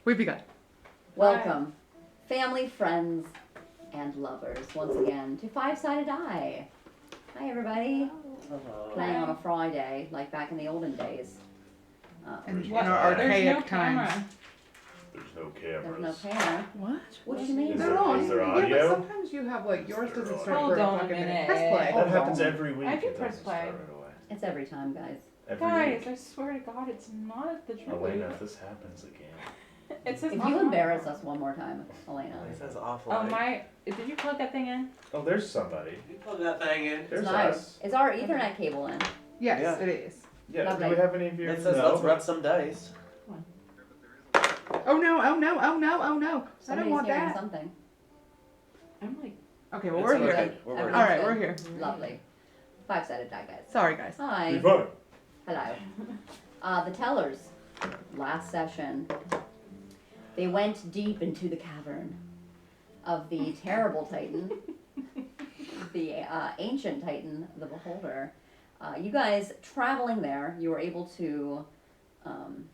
We've begun. Welcome, family, friends, and lovers, once again, to Five-Sided Die. Hi, everybody. Hello. Playing on a Friday, like back in the olden days. In What? our There's archaic no times. camera. There's no There's cameras. no camera. What? What do you mean? Is They're there- on. is there Yeah, but audio? sometimes you have like yours Is there doesn't audio? start Hold for a on a fucking minute. minute. Press play. That Hold happens on. every week. I can It press doesn't play. start right away. It's every time, guys. Every Guys, week. I swear to God, it's not the truth. Elena, if this happens again. It says If you embarrass us one more time, Elena. It says awful. Oh my! Did you plug that thing in? Oh, there's somebody. You plug that thing in. There's It's nice. us. Is our Ethernet cable in? Yes, Yeah. it is. Yeah, do Lovely. we have any viewers? It says No. let's rub some dice. Oh no, oh no, oh no, oh no. I don't Somebody's want hearing that. something. I'm like, Okay, well, It's we're okay. here. We're Everyone's Alright, good. we're here. Lovely. Five-Sided Die, guys. Sorry, guys. Hi. Be fine. Hello. The tellers, last session, they went deep into the cavern of the terrible Titan, the ancient Titan, the Beholder. You guys traveling there, you were able to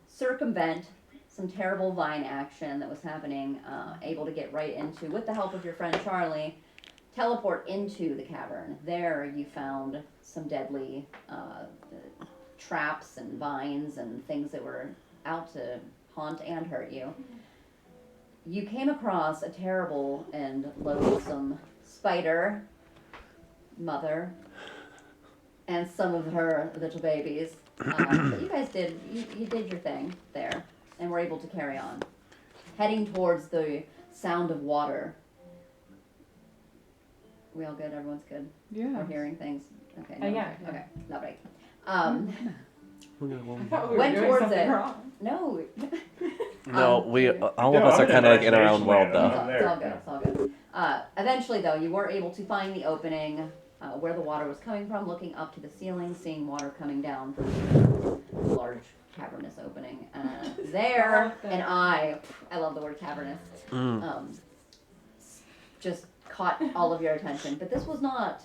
circumvent some terrible vine action that was happening, able to get right into, with the help of your friend Charlie, teleport into the cavern. There you found some deadly traps and vines and things that were out to haunt and hurt you. You came across a terrible and loathsome spider mother and some of her little babies. But you guys did, you did your thing there and were able to carry on. Heading towards the sound of water. We all good? Everyone's good? Yeah. We're hearing things? Okay. yeah. Okay, lovely. I thought we were Went doing towards something it. wrong. No. No, we all of No, us I'm are in kind of like in our own imagination world, land. though. It's all good. It's all good. Eventually, though, you were able to find the opening where the water was coming from, looking up to the ceiling, seeing water coming down from the large cavernous opening. There, and I love the word cavernous, just caught all of your attention. But this was not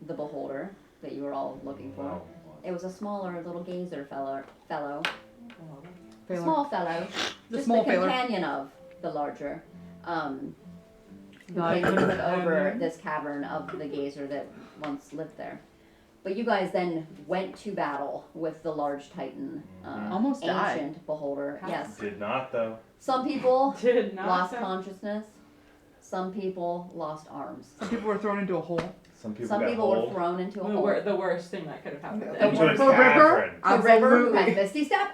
the Beholder that you were all looking for. Wow. It was a smaller little gazer fellow. Failure. Small fellow. The Just small the failure. companion of the larger. Who Not came even to a look over companion. this cavern of the gazer that once lived there. But you guys then went to battle with the large Titan, Almost died. ancient Beholder. Yes. Did not though. Some people Did not. lost sound- consciousness. Some people lost arms. Some people were thrown into a hole. Some people Some got people were hold. thrown into a The, hole. the worst thing that could have happened. The to Into them. a The river? cavern. The river who Absolutely. had Misty Step.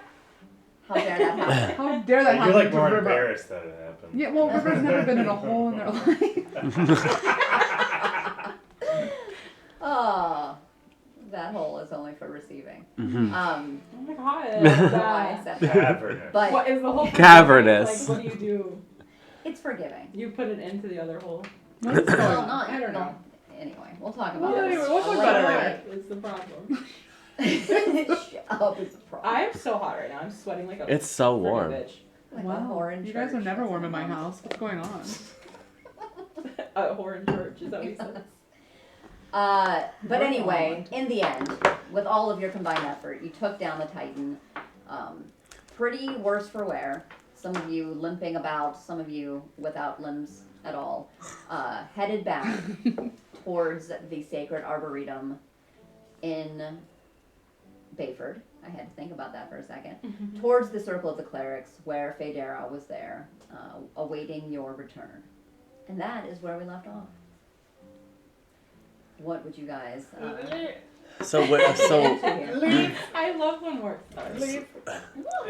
How dare that happen? How dare that You're happen like to more River? embarrassed that it happened. Yeah, well, River's never been in a hole in their life. Oh, that hole is only for receiving. Mm-hmm. Oh my God. I don't know why I said that. Cavernous. But What is the whole Cavernous. Like, what do you do? it's forgiving. You put it into the other hole. What's going Well, on? not, I don't know. Anyway, we'll talk about Well, it. anyway, we'll talk about it later. It's the problem. Shut up, it's a problem. I'm so hot right now. I'm sweating like a It's so freaking warm. bitch. Like a Wow, whore in you guys are church. never That's warm in my what it house. What's going on? A whore in church. Is that what you said? But anyway, in the end, with all of your combined effort, you took down the Titan. Pretty worse for wear. Some of you limping about, some of you without limbs at all. Headed back towards the Sacred Arboretum in Bayford. I had to think about that for a second. Towards the Circle of the Clerics, where Federa was there, awaiting your return. And that is where we left off. What would you guys So, here? Leave. I love when work starts. Leave.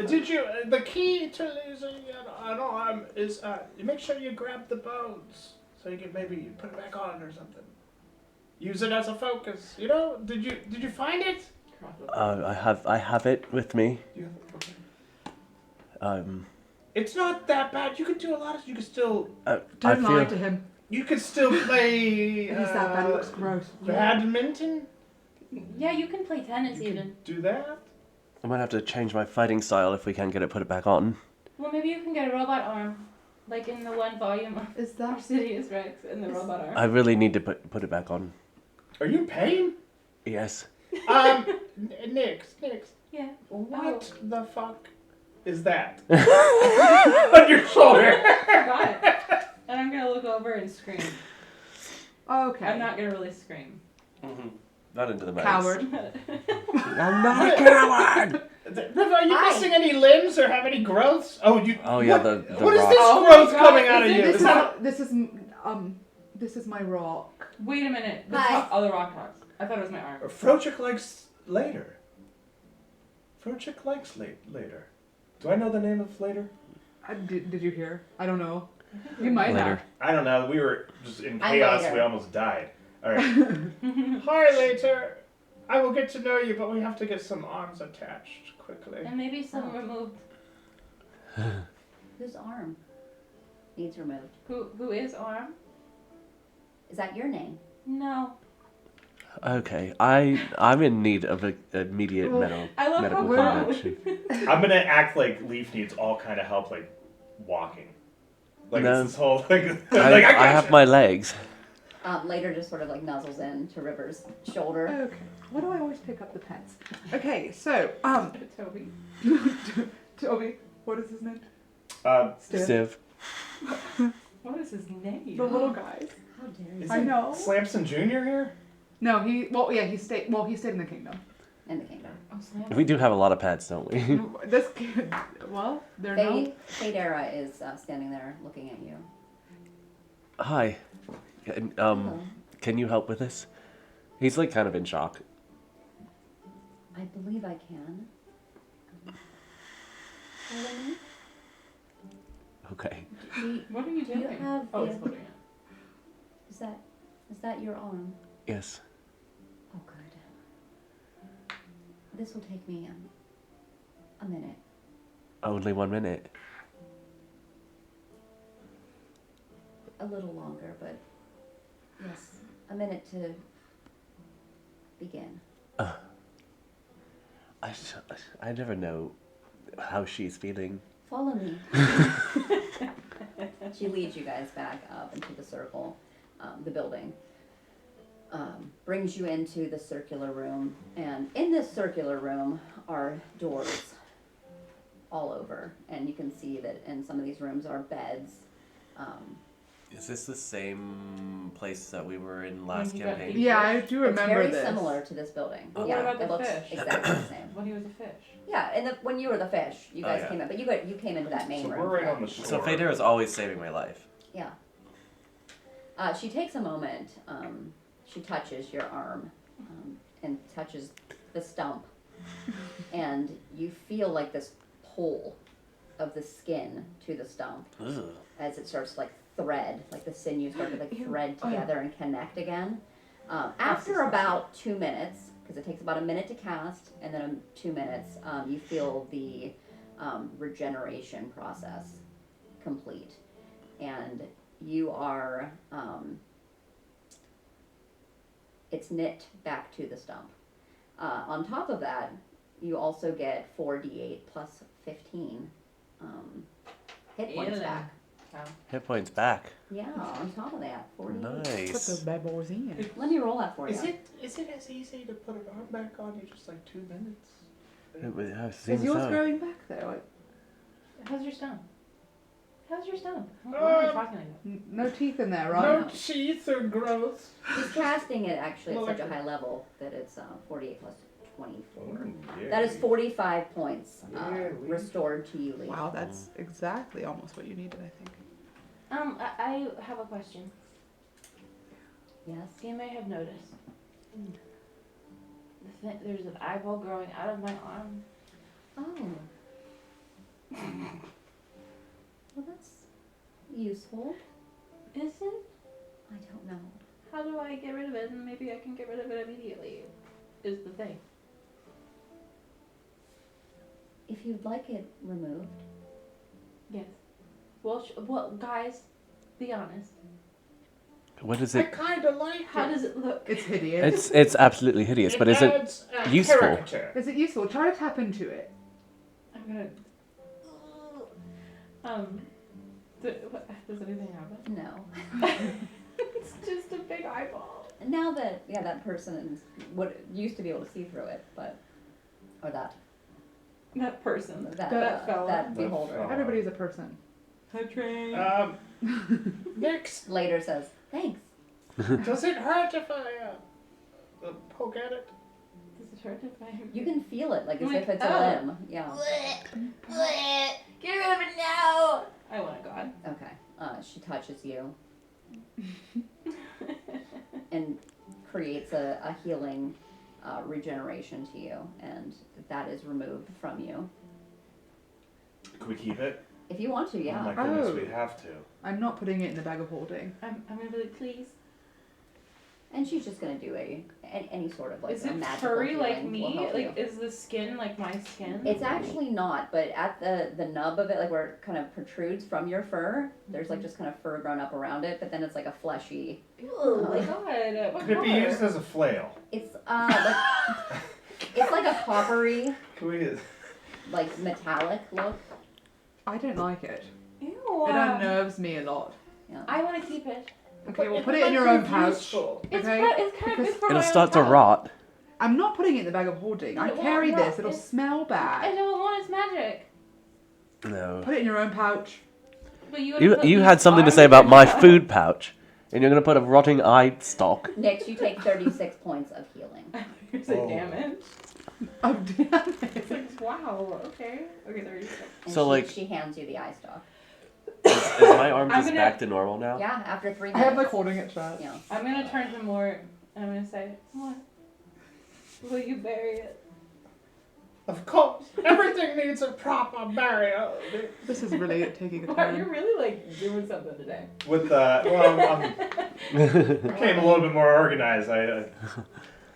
Did you? The key to losing an arm is you make sure you grab the bones so you can maybe put it back on or something. Use it as a focus. You know? Did you find it? I have it with me. You have, okay. Um, It's not that bad. You can do a lot of. You can still. I Don't lie to feel him. You can still play. He's that bad. It looks gross. Badminton. Yeah, you can play tennis You even. can do that. I might have to change my fighting style if we can get it put it back on. Well, maybe you can get a robot arm. Like in the one volume of Is that? Arsidious Rex in the robot arm. I really need to put it back on. Are you in pain? Yes. Nix. Yeah. What the fuck is that? On your shoulder. Got it. And I'm gonna look over and scream. Okay. I'm not gonna really scream. Mm-hmm. Not into the maze. Coward. I'm not a coward! River, are you Hi. missing any limbs or have any growths? Oh, you. Oh, yeah, what, the what is rock. this Oh my growth God, coming out of is you? it- Is that This is my rock. Wait a minute. The Hi. other rock talks. I thought it was my arm. Frochik likes later. Frochik likes later. Do I know the name of later? Did you hear? I don't know. You might Later. have. I don't know. We were just in I'm chaos. later. We almost died. All right. Hi, later. I will get to know you, but we have to get some arms attached quickly. And maybe some Oh. removed. Whose arm needs removed? Who is arm? Is that your name? No. Okay, I'm in need of an immediate I love medical how intervention. I'm gonna act like Leaf needs all kind of help, like walking. Like No. it's this whole like. I got have you. my legs. Later just sort of like nuzzles in to River's shoulder. Okay. Why do I always pick up the pets? Okay, so Toby. Toby, what is his name? Stiv. Civ. What is his name? The little guys. How dare you? Is I it know. Slamson Jr. here? No, he stayed in the kingdom. In the kingdom. Oh, Slam. We do have a lot of pets, don't we? This kid, well, they're no. Fadera is standing there looking at you. Hi. Hello. Can you help with this? He's like kind of in shock. I believe I can. Follow me? Okay. What are you Do you doing? have Oh, the- it's holding it. Is that your arm? Yes. Oh, good. This will take me a minute. Only 1 minute. A little longer, but yes, a minute to begin. I never know how she's feeling. Follow me. She leads you guys back up into the circle, the building. Brings you into the circular room, and in this circular room are doors all over, and you can see that in some of these rooms are beds. Is this the same place that we were in last you got campaign? eaten? Yeah, I do It's remember very this. similar to this building. Oh. Yeah, What about it the looks fish? exactly the same. When he was a fish. Yeah, and when you were the fish, you Oh, guys yeah. came in, but you came into that main So room. we're right for on the that. shore. So Fader is always saving my life. Yeah. She takes a moment. She touches your arm and touches the stump, and you feel like this pull of the skin to the stump Ugh. as it starts to like thread, like the sinews start to like Ew. thread together and connect again. After about 2 minutes, because it takes about a minute to cast, and then 2 minutes, you feel the regeneration process complete, and you are it's knit back to the stump. On top of that, you also get 4d8 plus 15 hit points Ew. back. Hit points back. Yeah, on top of that, 48. Put Nice. those bad boys in. Let me roll that for you. Is it as easy to put an arm back on in just like 2 minutes? Is Seems yours so. growing back there? Like, How's your stump? How's your stump? What are you talking about? no teeth in there, right? No teeth or growth. He's casting it actually at Well, such a like- high level that it's 48 plus 24. Yeah. That is 45 points Yeah, we- restored to you, Lee. Wow, that's exactly almost what you needed, I think. I have a question. Yes. You may have noticed. There's an eyeball growing out of my arm. Oh. Well, that's useful. Is it? I don't know. How do I get rid of it? And maybe I can get rid of it immediately. Is the thing. If you'd like it removed, Yes. Well, guys, be honest. What is I it? kind of like How it. does it look? It's hideous. It's absolutely hideous, but is it adds, useful? character. Is it useful? Try to tap into it. I'm gonna. Does anything happen? no. It's just a big eyeball. And now that that person used to be able to see through it, but or that That person. that That fella. that That beholder. fella. Everybody's a person. Hi, Train. Next, Later says, thanks. does it hurt if I poke at it? Does it hurt if I... You can feel it, like as Like, if it's oh. a limb. Yeah. Get rid of it now! I want a god. Okay. She touches you and creates a healing regeneration to you, and that is removed from you. Can we keep it? If you want to, Oh yeah. my goodness, Oh. we have to. I'm not putting it in the bag of holding. I'm gonna be like, please. And she's just gonna do any sort of like Is a it magical furry like healing will me? help Like, you. is the skin like my skin? It's actually not, but at the nub of it, like where it kind of protrudes from your fur, there's like just kind of fur grown up around it, but then it's like a fleshy. Oh my god. What Could it be color? used as a flail? It's like it's like a coppery, Can we? like metallic look. I don't like it. Ew. It unnerves me a lot. Yeah. I want to keep it. Okay, well But put it it in might your own prove pouch. useful. It's, Okay, it's kind of good because for It'll my own start to health. rot. I'm not putting it in the bag of holding. I It won't carry rot. this. It'll It's- smell I bad. don't want its magic. No. Put it in your own pouch. But you You had something to say about my food pouch, and you're gonna put a rotting eye stalk. Next, you take 36 points of healing. You're so Oh. damage. Oh damn It's it. like, wow, okay. Okay, there you go. And So, she, like- she hands you the eye stalk. Is my arm I'm just gonna- back to normal now? Yeah, after 3 I minutes. am like holding it shut. Yeah. I'm gonna turn to Mort and I'm gonna say, what? Will you bury it? Of course, everything needs a proper burial. This is really taking a Wow, you're turn. really like doing something today. With became a little bit more organized. I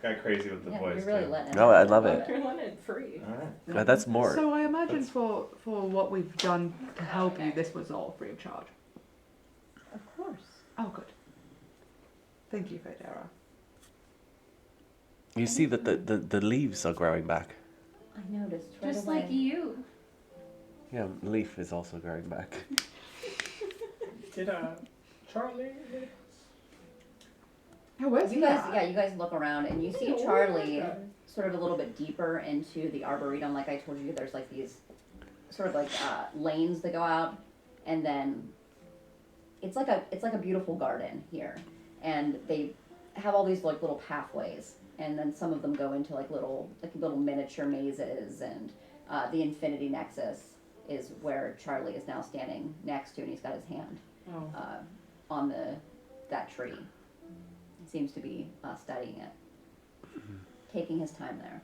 got crazy with the Yeah, voice. you're really too. letting it No, I out. love it. You're letting it free. All right. That's more. So I imagine for what we've done to help you, this was all free of charge. Of course. Oh good. Thank you, Federa. You see that the leaves are growing back. I noticed right Just away. like you. Yeah, leaf is also growing back. Did Charlie? Oh, where's You he guys, at? yeah, you guys look around and you see Charlie sort of a little bit deeper into the arboretum. Like I told you, there's like these sort of like lanes that go out, and then it's like a beautiful garden here, and they have all these like little pathways, and then some of them go into like little miniature mazes, and the Infinity Nexus is where Charlie is now standing next to, and he's got his hand Oh. on that tree. He seems to be studying it, taking his time there,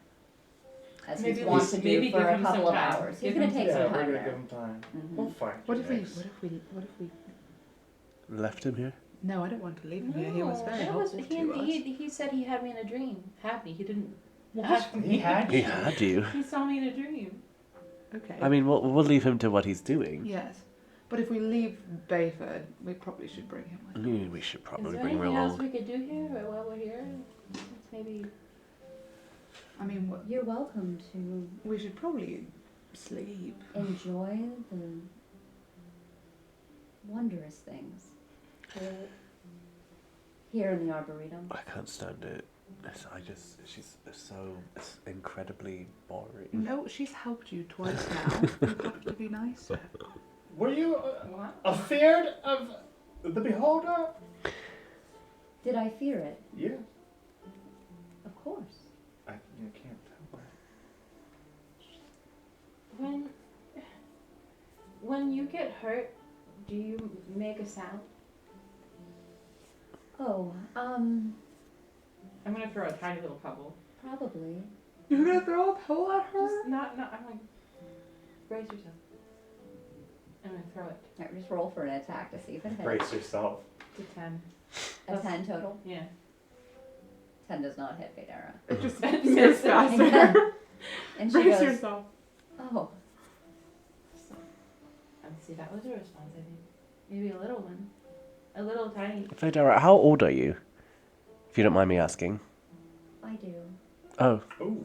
as Maybe he's wont we- to maybe do for give a him some couple of time. hours. He's Give gonna him take Yeah, some we're time gonna there. give him time. Mhm. We'll find What you if we next. Left him here? No, I don't want to leave him here. He was very helpful to us. He said he had me in a dream. Had me. He didn't. What? Have me. He had He you. had you. He saw me in a dream. Okay. I mean, we'll leave him to what he's doing. Yes. But if we leave Bayford, we probably should bring him with. We should Is probably there bring him anything else along. we could do here while we're here? Let's maybe. I mean, You're welcome to we should probably sleep. enjoy the wondrous things here in the Arboretum. I can't stand it. She's it's incredibly boring. No, she's helped you twice now. You have to be nice to her. Were you What? afeard of the beholder? Did I fear it? Yeah. Of course. I can't tell. When you get hurt, do you make a sound? Oh, I'm gonna throw a tiny little pebble. probably. You're gonna throw a pole at her? Just not. I'm like, brace yourself. I'm gonna throw it Alright, just roll for an attack to see if it hits. Brace yourself. to 10. A 10 total? Yeah. 10 does not hit Federa. It just Miss goes it. faster. And she Brace goes, yourself. oh, Let's see, that was a response, I think. Maybe a little one. A little tiny. Federa, how old are you? If you don't mind me asking. I do. Oh, Ooh.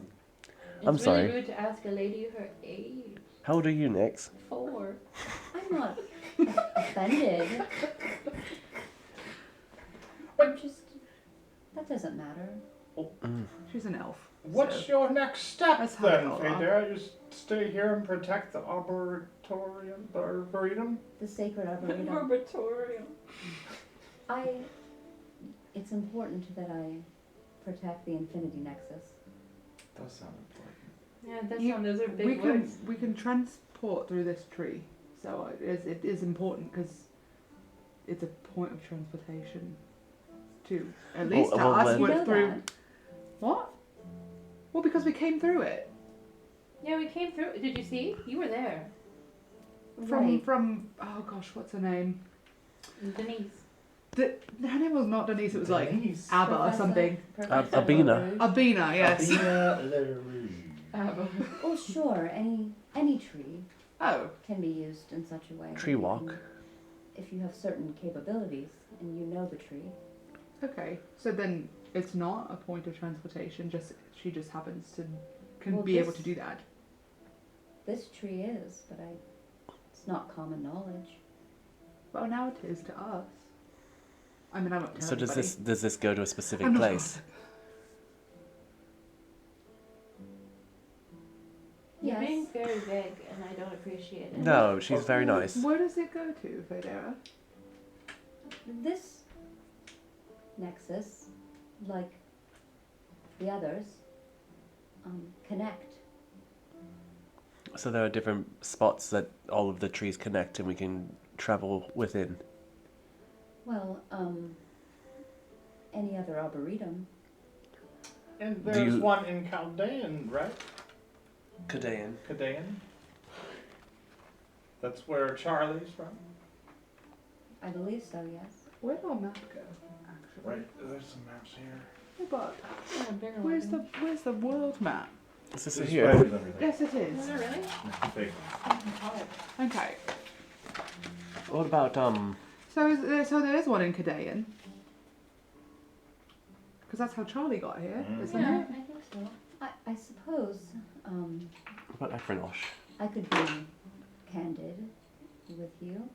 I'm It's sorry. really rude to ask a lady her age. how old are you, Nix? 4. I'm not offended. I'm just, that doesn't matter. She's an elf. What's so- your next step That's how then, they all are. Federa? Just stay here and protect the Arboretum? Arboretum? The sacred arboretum. Arboretum. It's important that I protect the Infinity Nexus. Does sound important. Yeah, that's You- those are big we words. can transport through this tree, so it is important because it's a point of transportation. To at least to well, us, then- You we're know through. that. What? Well, because we came through it Yeah, we came through. Did you see? You were there. from oh gosh, what's her name? Denise. Her name was not Denise. It was like Denise. Abba or Professor- something. Professor Abina. LaRouche. Abina, yes. Oh, sure. Any tree Oh, can be used in such a way. that Tree you walk. can- If you have certain capabilities and you know the tree. okay. So then it's not a point of transportation. She just happens to Well, be able this- to do that. This tree is, but it's not common knowledge. Well, now it is to us. I mean, I'm not telling So does anybody. this go to a specific I'm not place? You're Yes. being very vague, and I don't appreciate it. No, she's very nice. Where does it go to, Federa? This nexus, like the others, connect. So there are different spots that all of the trees connect, and we can travel within. Well, any other arboretum. And Do there's you- one in Chaldean, right? Kadean. Chaldean? That's where Charlie's from? I believe so, yes. Where'd our map go? Actually. Right, there's some maps here. Yeah, but Yeah, bigger where's one. where's the world map? Is this There's here? spiders and everything. Yes, it Is is. it really? Big. Okay. What about So there is one in Kadean. Because that's how Charlie got here, Mm. isn't Yeah, it? I think so. I suppose what about Ephronosh? I could be candid with you.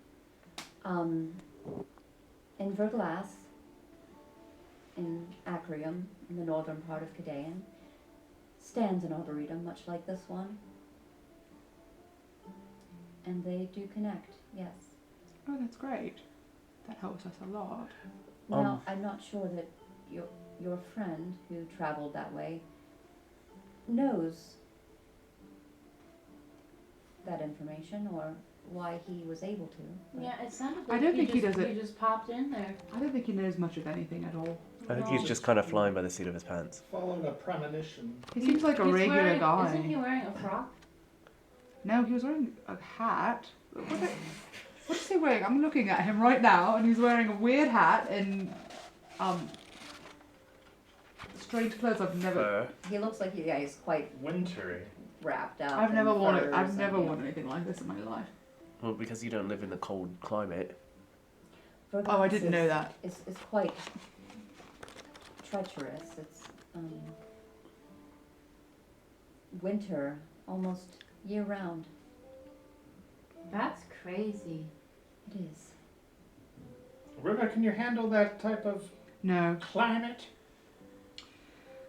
In Verglas, in Acrium, in the northern part of Cadean, stands an arboretum much like this one. And they do connect, yes. Oh, that's great. That helps us a lot. Now, I'm not sure that your friend who traveled that way knows that information or why he was able to. but- Yeah, it sounded I like don't think he does he it. just popped in there. I don't think he knows much of anything at all. I think he's just kind of flying by the seat of his pants. Followed a premonition. He seems like a He's regular wearing, guy. Isn't he wearing a frock? No, he was wearing a hat. What is he wearing? I'm looking at him right now, and he's wearing a weird hat and strange clothes I've never. He looks like he's quite Wintry. wrapped up. I've never in worn it. furs I've and- never worn anything like this in my life. Well, because you don't live in the cold climate. Verglas Oh, I didn't know that. It's quite treacherous. It's winter almost year round. That's crazy. It is. River, can you handle that type of No, climate?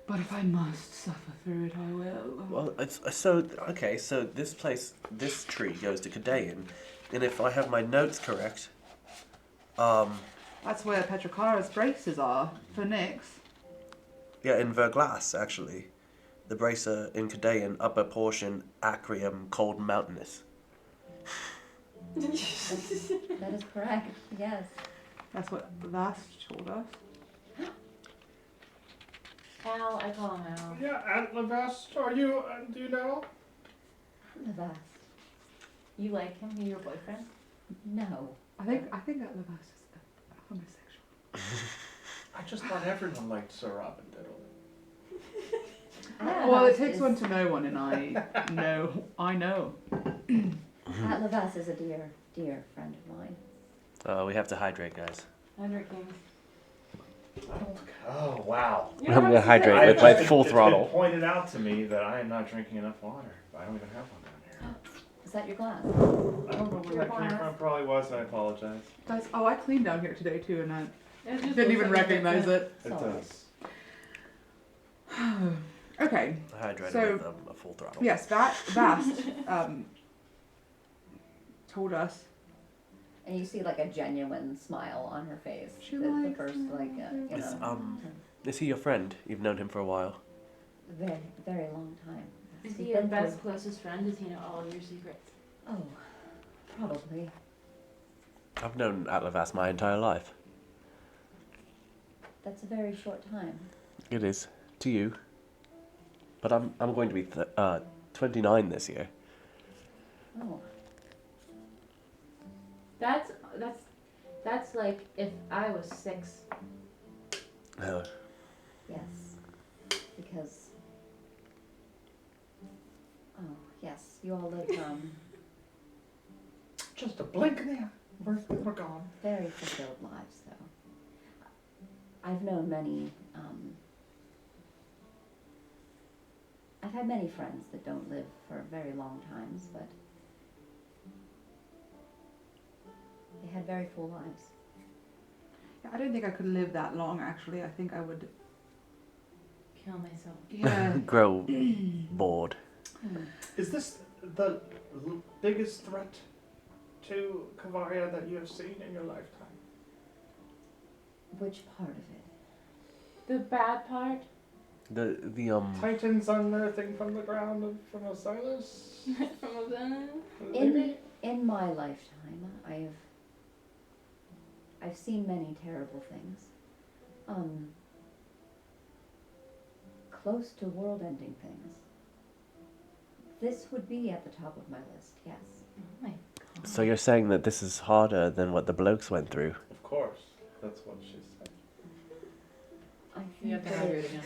but if I must suffer through it, I will. Well, it's so okay. So this tree goes to Kadean, and if I have my notes correct, That's where Petrocara's braces are for Nyx. yeah, in Verglas actually, the bracer in Kadean, upper portion, Acrium, cold and mountainous. That is correct. Yes. That's what Vast told us. Al, I call him Al. Yeah, at Levest, are you, do you know? The vast. You like him? He your boyfriend? No. I think that Levast is homosexual. I just thought everyone liked Sir Robin Diddle. Well, it takes one to know one, and I know. At Levas is a dear friend of mine. We have to hydrate, guys. I'm drinking. I don't. Oh wow! You I'm don't gonna have to hydrate say- with my It's full been throttle. pointed out to me that I am not drinking enough water. I don't even have one down Is that your glass? here. I don't know where Your that came glass. from. Probably was. I apologize. Guys, I cleaned down here today too, and I It just didn't looks even like recognize it. It Sorry. does. Okay, Hydrated So- with a full throttle. yes, Vast told us. And you see like a genuine smile on her face. She the likes first like you Is, know, is he your friend? You've known him for a while. very very long time. Is We've he your been best, through- closest friend? Does he know all of your secrets? Oh, probably. I've known Atlavas my entire life. That's a very short time. It is. To you. But I'm going to be 29 this year. Oh, That's like if I was 6. Oh. yes. Because. Oh, yes. You all live Just a blink in the eye. We're gone. very fulfilled lives, though. I've known many. I've had many friends that don't live for very long times, but they had very full lives. Yeah, I don't think I could live that long, actually. I think I would. Kill myself. Yeah. Grow bored. Is this the biggest threat to Kavaria that you have seen in your lifetime? Which part of it? The bad part? The Titans unearthing from the ground from Osiris? From the Maybe? In my lifetime, I've seen many terrible things. Close to world-ending things. This would be at the top of my list, yes. Oh my god. So you're saying that this is harder than what the Bloaks went through? Of course. That's what she said. I You have think to that hire it, it again.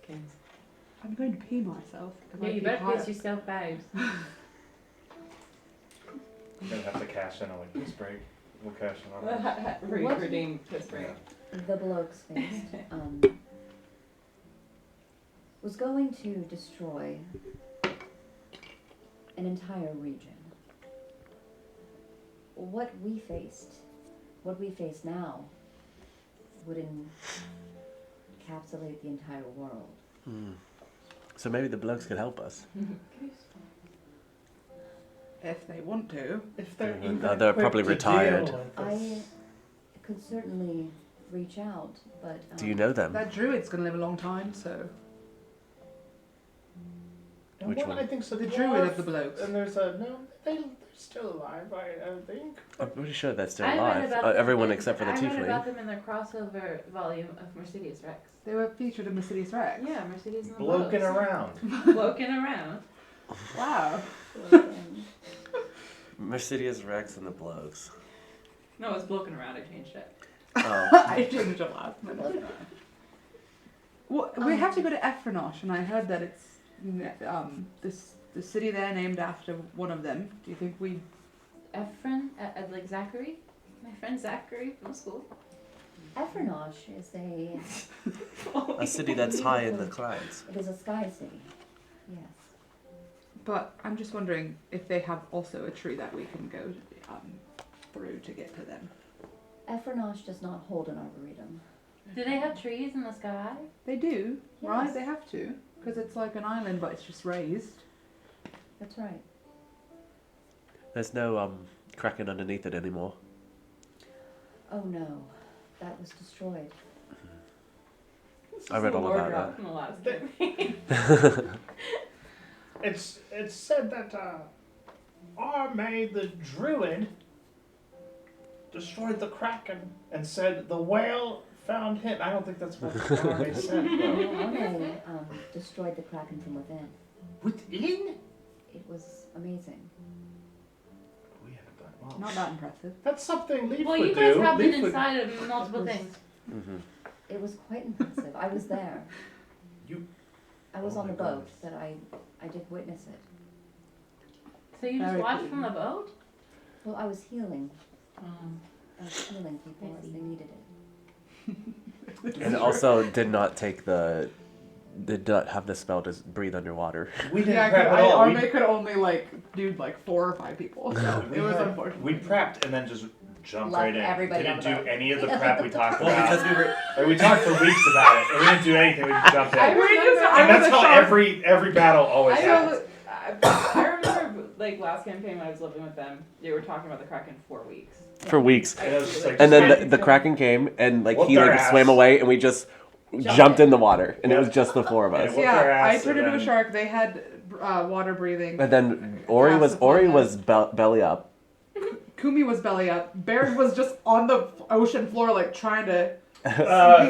Okay. I'm going to pee myself. 'cause Yeah, I you keep better high- piss yourself out. You're gonna have to cash in on like piss break. We'll cash in on it. What? Redeem piss break. the Bloaks faced was going to destroy an entire region. What we face now, would encapsulate the entire world. So maybe the Bloaks could help us. If they want to. If they're Mhm. even No, they're equipped probably to retired. deal with I this. could certainly reach out, but Do you know them? That druid's going to live a long time, so. And Which what one? I think so. The dwarf, druid of the Blokes. And there's a no. They're still alive. I think. I'm pretty sure they're still I read alive. about them Everyone in- except for the I read about tiefling. them in their crossover volume of Mercedes Rex. They were featured in Mercedes Rex. Yeah, Mercedes and the Bloking Blokes. around. Bloking around. Wow. Mercedes Rex and the Bloaks. No, it's bloking around. I changed it. Oh. I changed it last minute. Well, we have to go to Efranosh, and I heard that it's the city there named after one of them. Do you think we? Ephraim, like Zachary, my friend Zachary from school. Efranosh is a A city that's high in the clouds. it is a sky city. Yes. But I'm just wondering if they have also a tree that we can go through to get to them. Efranosh does not hold an arboretum. Do they have trees in the sky? They do, right? Yes. They have to, because it's like an island, but it's just raised. That's right. There's no cracking underneath it anymore. Oh no, that was destroyed. I read all about that. From the last They- game. It's said that Arme the druid destroyed the kraken and said the whale found him. I don't think that's what Arme said. though. Arme destroyed the kraken from within. Within? It was amazing. We haven't done well. Not that impressive. That's something Leaf Well, would you guys do. have been Leaf would- inside of multiple things. Mm-hmm. It was quite impressive. I was there. You- I was Oh on my the boat, goodness. that I did witness it. So you just Very watched cool. from the boat? Well, I was healing. Um, I was healing people as they needed it. And also did not have the spell to breathe underwater. We didn't Yeah, prep at all. Arme could only do 4 or 5 people, so it was unfortunate. We prepped and then just jumped Left right in. everybody Didn't on do the boat. any of the prep we talked Well, about. because we were. Like, we talked for weeks about it, and we didn't do anything. We just jumped in. I And that's how every battle always happens. I remember like last campaign when I was living with them, they were talking about the Kraken for weeks. For weeks. And it was just like, And then just the Kraken came and like Whooped he our like ass. swam away and we just jumped in the water and it was just the four of And it us. whooped our Yeah, I ass turned and into a then- shark. They had water breathing. And then Ori was belly up. Kumi was belly up. Baird was just on the ocean floor, like trying to.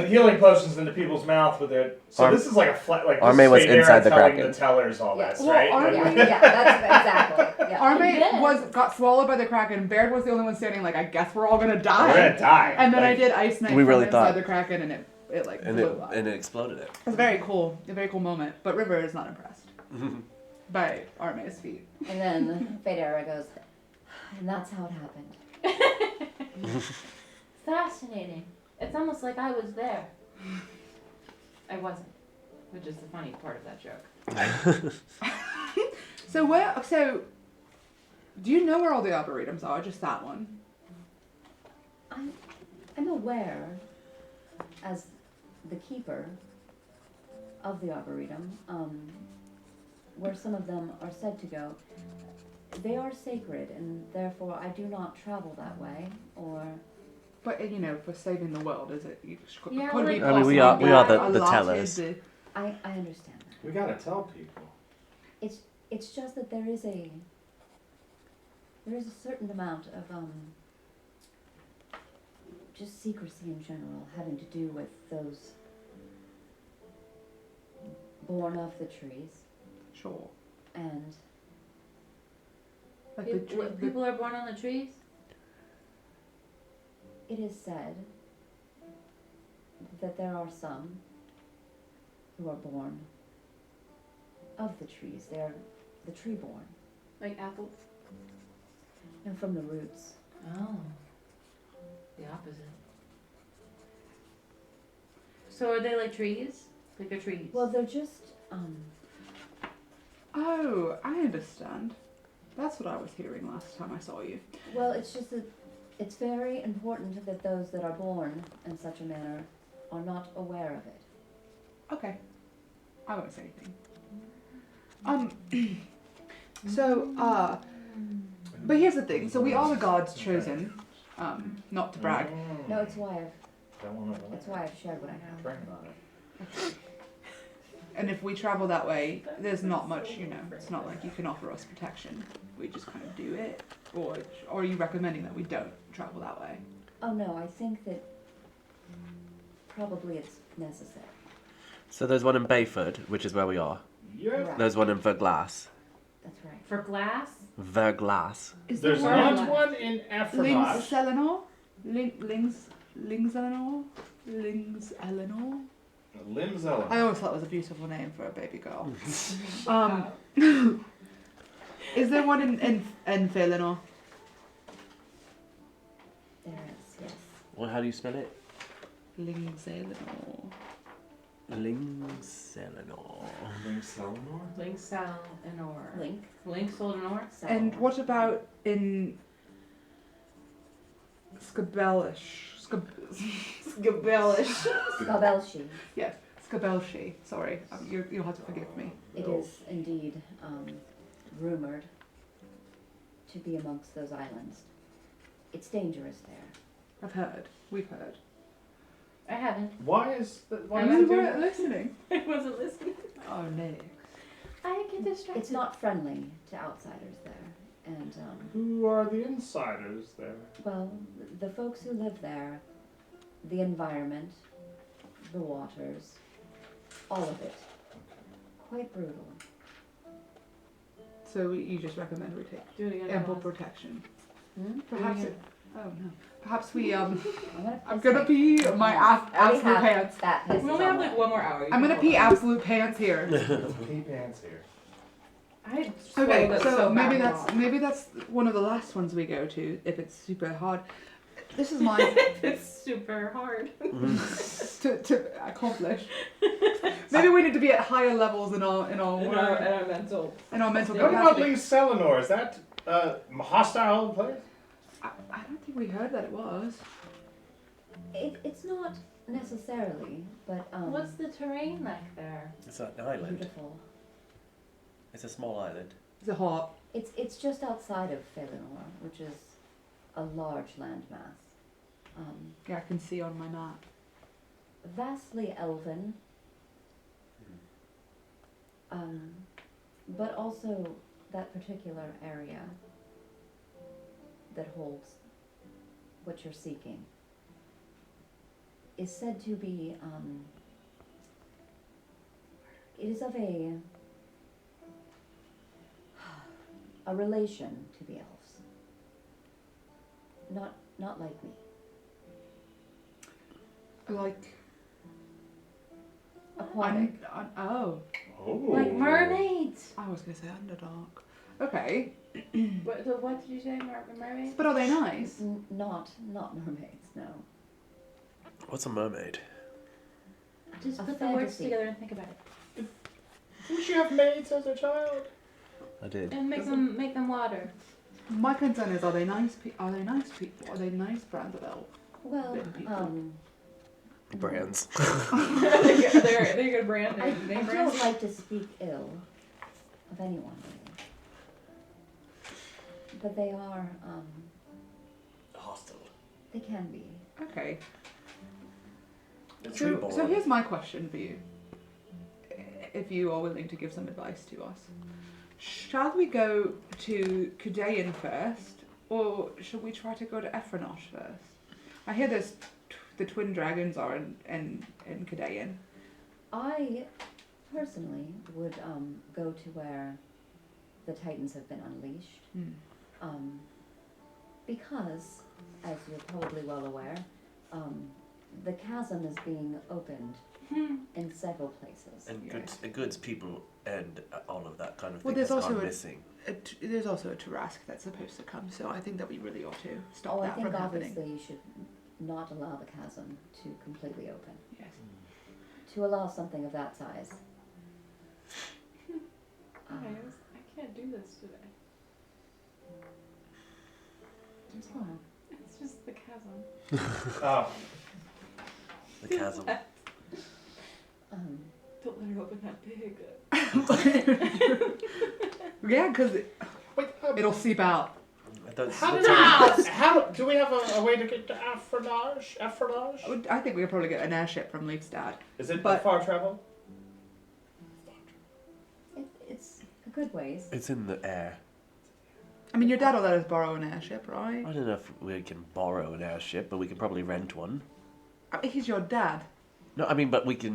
healing potions into people's mouth with it. So Arm- this is like a flat. Like Arme this was is Federa inside the telling Kraken. the tellers all Yes. this, Well, right? Arme- And- Yeah, that's exactly. Yeah. Arme got swallowed by the Kraken. Baird was the only one standing. Like, I guess we're all gonna die. We're gonna die. And then I Like, did ice knife We from really inside thought- the Kraken, and it like And blew it up. and it exploded it. It was very cool. A very cool moment. But River is not impressed by Arme's feat. And then Federa goes, and that's how it happened. Fascinating. It's almost like I was there. I wasn't, which is the funny part of that joke. So do you know where all the arboretums are? Just that one. I'm aware, as the keeper of the Arboretum, where some of them are said to go. They are sacred, and therefore I do not travel that way, or... But for saving the world, is it? Yeah, could like- be I mean, we possible are that the allotted tellers. the- I understand that. We gotta tell people. It's just that there is a certain amount of just secrecy in general having to do with those born of the trees, Sure. and Like the People are born on the trees? it is said that there are some who are born of the trees. They are the tree born, Like apples? and from the roots. Oh. The opposite. So are they like trees? Like they're trees? Well, they're just Oh, I understand. That's what I was hearing last time I saw you. well, it's just that it's very important that those that are born in such a manner are not aware of it. Okay. I won't say anything. But here's the thing. So we are the gods chosen. Not to brag. No, it's why That's I've shared what I know Train. about it. And if we travel that way, there's not much, it's not like you can offer us protection. We just kind of do it. Or are you recommending that we don't travel that way? Oh no, I think that probably it's necessary. So there's one in Bayford, which is where we are. Yeah. Correct. There's one in Verglass. That's right. For glass? Verglass. Is There's there not one in Ephraim. Eleanor? Lings Eleanor? Lings Eleanor? Limbs element. I always thought it was a beautiful name for a baby girl. Is there one in Eleanor? There is, yes. Well, how do you spell it? Lings Eleanor. Lingselenor. Limbs Eleanor? Link, Sal, and Or. Link. Link, Sold, and Or? And what about in Skabelish? Skabelish. Skabelshi. Yes, Skabelshi. Sorry, you'll have to forgive me. It is indeed rumored to be amongst those islands. It's dangerous there. I've heard. We've heard. I haven't. Why is that? Why You is it weren't listening. I wasn't listening. Oh, Nick. I get distracted. It's not friendly to outsiders there. And, Who are the insiders there? well, the folks who live there, the environment, the waters, all of it. Quite brutal. So you just recommend we take Do it again. ample protection. Hmm? Perhaps it. Oh no. Perhaps we I'm I'm gonna pee my absolute pants. That We only have like one more hour. You I'm can gonna hold pee on. absolute pants here. Pee pants here. I Okay, swallowed it so maybe bad. maybe that's one of the last ones we go to if it's super hard. This is my It's super hard. to accomplish. Maybe we need to be at higher levels in our In our mental. mental What about capacity. Lee Selenor? Is that hostile place? I don't think we heard that it was. It's not necessarily, but What's the terrain like there? It's an island. beautiful. It's a small island. Is it hot? It's just outside of Felinor, which is a large landmass. Yeah, I can see on my map. Vastly elven, but also that particular area that holds what you're seeking is said to be, it is of a relation to the elves. Not like me. Like, Aquatic. oh, Oh. Like mermaids. I was gonna say Underdark. Okay, What did you say, mermaids? but are they nice? Not mermaids, no. What's a mermaid? Just A put the words fantasy. together and think about it. Didn't you have maids as a child? I did. And make them water. My concern is, are they nice people? Are they nice people? Are they nice brands of elf? Well, Bitten people. Brands. They're good brand I name don't brands. like to speak ill of anyone, really. But they are, Hostile. they can be. Okay. The So here's my question for you. If you are willing to give some advice to us. Shall we go to Kudayan first, or shall we try to go to Efranosh first? I hear there's the twin dragons are in Kudayan. I personally would go to where the Titans have been unleashed. Because, as you're probably well aware, the chasm is being opened in several places. And Yeah. goods, people, and all of that kind of Well, thing has there's also gone a- missing. There's also a Tarask that's supposed to come, so I think that we really ought to stop Oh, I that think from happening. obviously you should not allow the chasm to completely open. Yes. To allow something of that size. I can't do this today. What's going on? It's just the chasm. Oh. The chasm. Don't let her open that big. Yeah, because Wait, it'll seep out. how do we have a way to get to Afrodage? I think we could probably get an airship from Leafstad. Is it But- far travel? It's a good ways. It's in the air. I mean, your dad will let us borrow an airship, I right? don't know if we can borrow an airship, but we can probably rent one. I mean, he's your dad. No, I mean, but we Does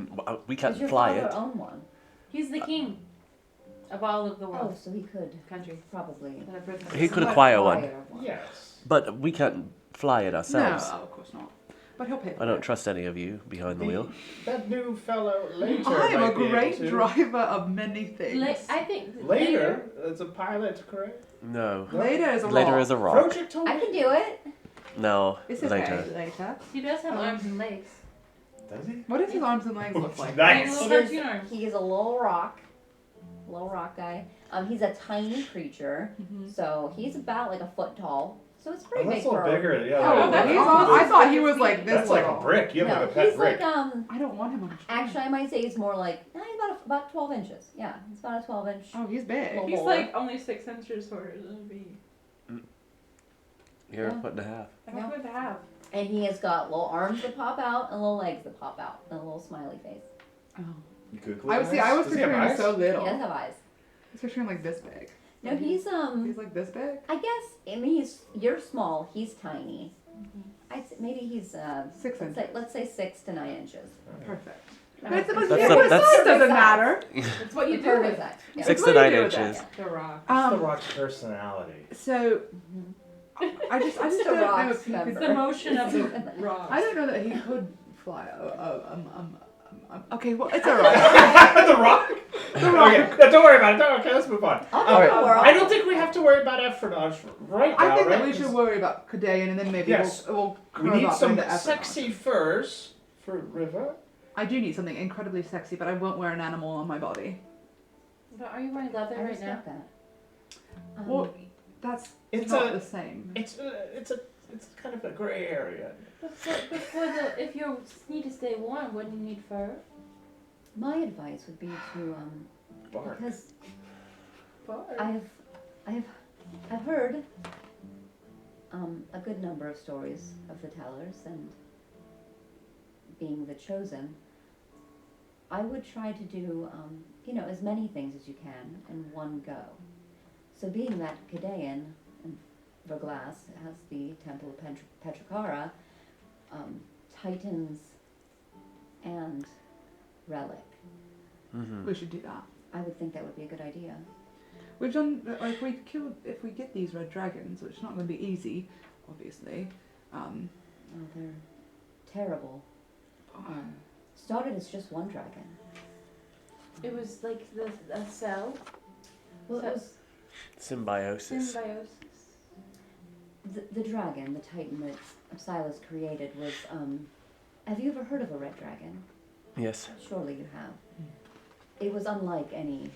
can't your fly father it. own one? He's the king of all of the Oh, world. so he could Country. probably. He could acquire one, acquire one. Yes. but we can't fly it ourselves. No, of course not. But he'll pay for I don't it. trust any of you behind the wheel. That new fellow later. I am a might be able great to. driver of many things. I think Later, as a pilot, correct? No. Later is a Later rock. is a rock. Project told I me. can do it. No, It's later. okay, later. He does have arms and legs. Does he? What does his arms and legs look like? Like Nice. little He is, cartoon arms. he is a little rock guy. He's a tiny creature, so he's about like a foot tall. So it's pretty Oh, big that's a little for bigger. Yeah. Oh, like- he's I thought he was like this that's like a little. brick. You have No, like a pet he's brick. like I don't want him on a train. actually I might say he's more like he's about 12 inches. Yeah, he's about a 12-inch. Oh, he's big. Little He's boulder. like only 6 inches for his be. You're Yeah. a foot and a half. I don't know what to have. And he has got little arms that pop out and little legs that pop out and a little smiley face. Oh. Googly I was eyes? Does he have picturing him eyes? so He little. does have eyes. I was picturing him like this big. No, he's He's like this big. I guess I mean you're small. He's tiny. Maybe he's 6 inches. let's say 6 to 9 inches. Perfect. That's But That's yeah, a- but that's- size doesn't matter. That's what you do Perfect with size. Yeah. 6 What to do you 9 do with inches. that? the rock. It's the rock's personality. So I just It's the don't know rock's if he member. could. It's the motion of the rock. I don't know that he could fly. Okay, well it's alright. The Rock? The Rock. Okay, no, don't worry about it. Okay, let's move on. I'll Alright. go for I don't think we have to worry about Afrodage right now, I think right? that we should worry about Kudayan and then maybe Yes. we'll We curve need up some into Efranosh. sexy furs for River. I do need something incredibly sexy, but I won't wear an animal on my body. But are you wearing leather I right now? respect that. Well, that's It's not a- the same. It's kind of a gray area. But if you need to stay warm, wouldn't you need fur? my advice would be to Bark. because I've heard a good number of stories of the tellers, and being the chosen, I would try to do as many things as you can in one go. So being that Cadean and Verglass has the Temple of Petrichara, Titans and Relic, We should do that. I would think that would be a good idea. We've done, like, if we get these red dragons, which is not going to be easy, obviously. Oh, they're terrible. Started as just one dragon. It was like a cell. Well, So- it was Symbiosis. Symbiosis. the dragon, the Titan that Silas created was, have you ever heard of a red dragon? Yes. Surely you have. It was unlike any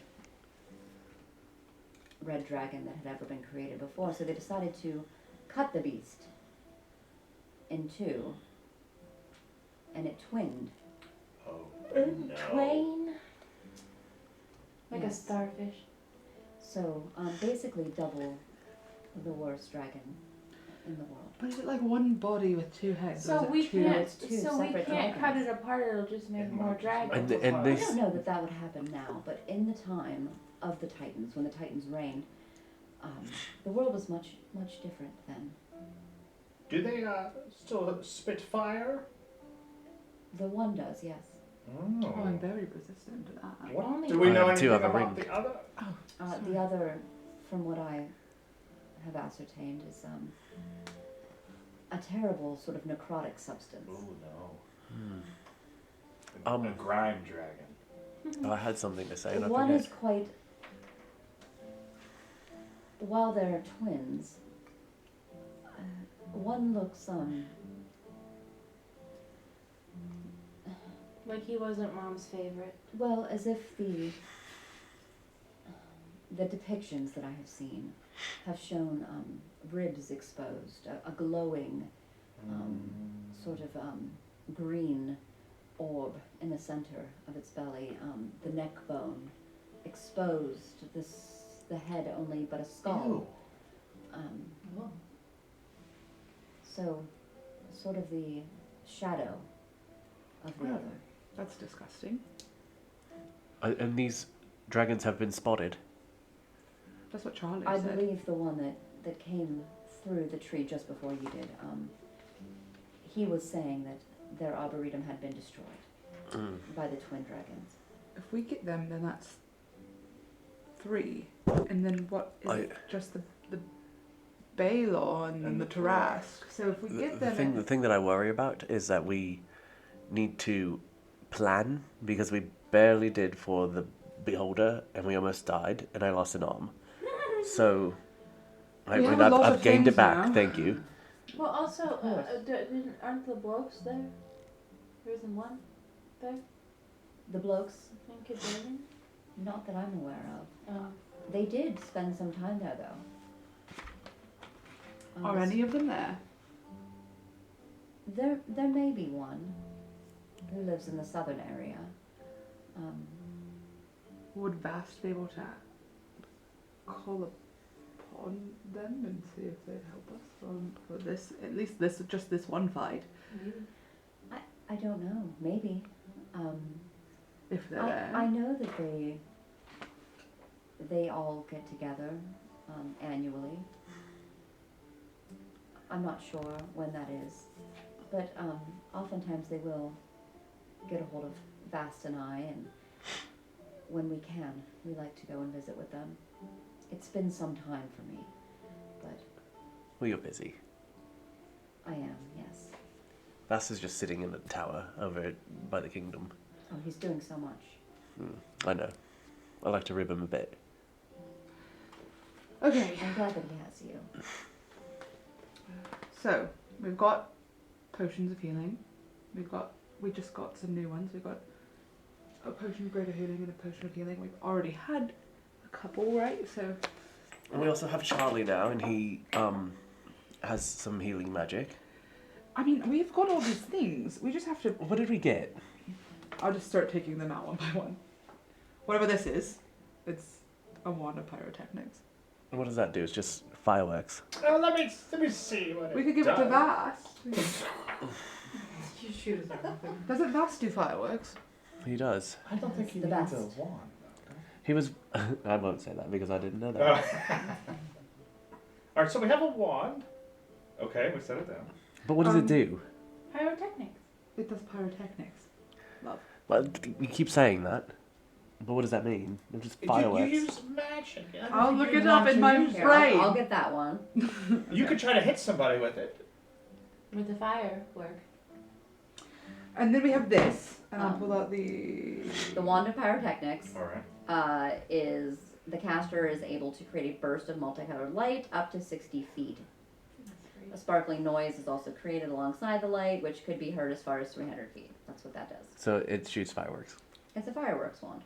red dragon that had ever been created before, so they decided to cut the beast in two, and it twinned. Oh, Twain. Like Yes. a starfish. So, basically double the worst dragon in the world. But is it like one body with two heads? or So is it we two? can't. it's two So we separate can't cut dragons. it apart. It'll just make It more might just dragons. And I this, don't know that that would happen now, but in the time of the Titans, when the Titans reigned, the world was much, much different then. Do they still spit fire? The one does, yes. Oh, I'm very resistant to that. What? Only Do we know one. Two anything have a about ring. the other? The other, from what I have ascertained, is a terrible sort of necrotic substance. Oh no. Um, A grime dragon. I had something to say and I One forget. is quite, while they're twins, one looks, Like he wasn't Mom's favorite. well, as if the depictions that I have seen have shown ribs exposed, a glowing sort of green orb in the center of its belly, the neck bone exposed, the head only but a skull. So, sort of the shadow of the Oh. other. That's disgusting. And these dragons have been spotted. That's what Charlie I said. believe the one that came through the tree just before you did, he was saying that their arboretum had been destroyed by the twin dragons. If we get them, then that's 3. And then what is it? Just the Baylor and then the Tarask. So if we get them, The thing that I worry about is that we need to plan, because we barely did for the Beholder and we almost died and I lost an arm. So We have a lot I've of gained things it back, now. thank you. Well, also, course. aren't the Bloaks there? There isn't one there The Bloaks, in Cadean? not that I'm aware of. Oh. They did spend some time there, though. are any of them there? There may be one who lives in the southern area. Would Vast be able to call upon them and see if they'd help us for this, at least this one fight, I don't know. Maybe. if they're there? I know that they all get together annually. I'm not sure when that is, but oftentimes they will get a hold of Vast and I, and when we can, we like to go and visit with them. It's been some time for me, but Well, you're busy. I am, yes. Vass is just sitting in the tower over by the kingdom. Oh, he's doing so much. I know. I like to rib him a bit. Okay, I'm glad that he has you. so we've got potions of healing. We just got some new ones. We've got a potion of greater healing and a potion of healing. We've already had a couple, right? So And we also have Charlie now, and he has some healing magic. I mean, we've got all these things. We just have to. What did we get? I'll just start taking them out one by one. Whatever this is, it's a wand of pyrotechnics. What does that do? It's just fireworks. Oh, let me see what We could give it to Vast. You shoot us everything. Doesn't Vast do fireworks? He does. I don't think he The needs a best. wand. He was. I won't say that because I didn't know that. All right, so we have a wand. Okay, we set it down. But what does it do? Pyrotechnics. It does pyrotechnics. Well, you keep saying that. But what does that mean? They're just fireworks. You use magic. I don't I'll think look you it up want in to my use it. Here, brain. I'll get that one. You could try to hit somebody with it. With the firework. And then we have this. And I'll Um, pull out the... The wand of pyrotechnics All right. is the caster is able to create a burst of multicolored light up to 60 feet. A sparkling noise is also created alongside the light, which could be heard as far as 300 feet. That's what that does. So it shoots fireworks. It's a fireworks wand.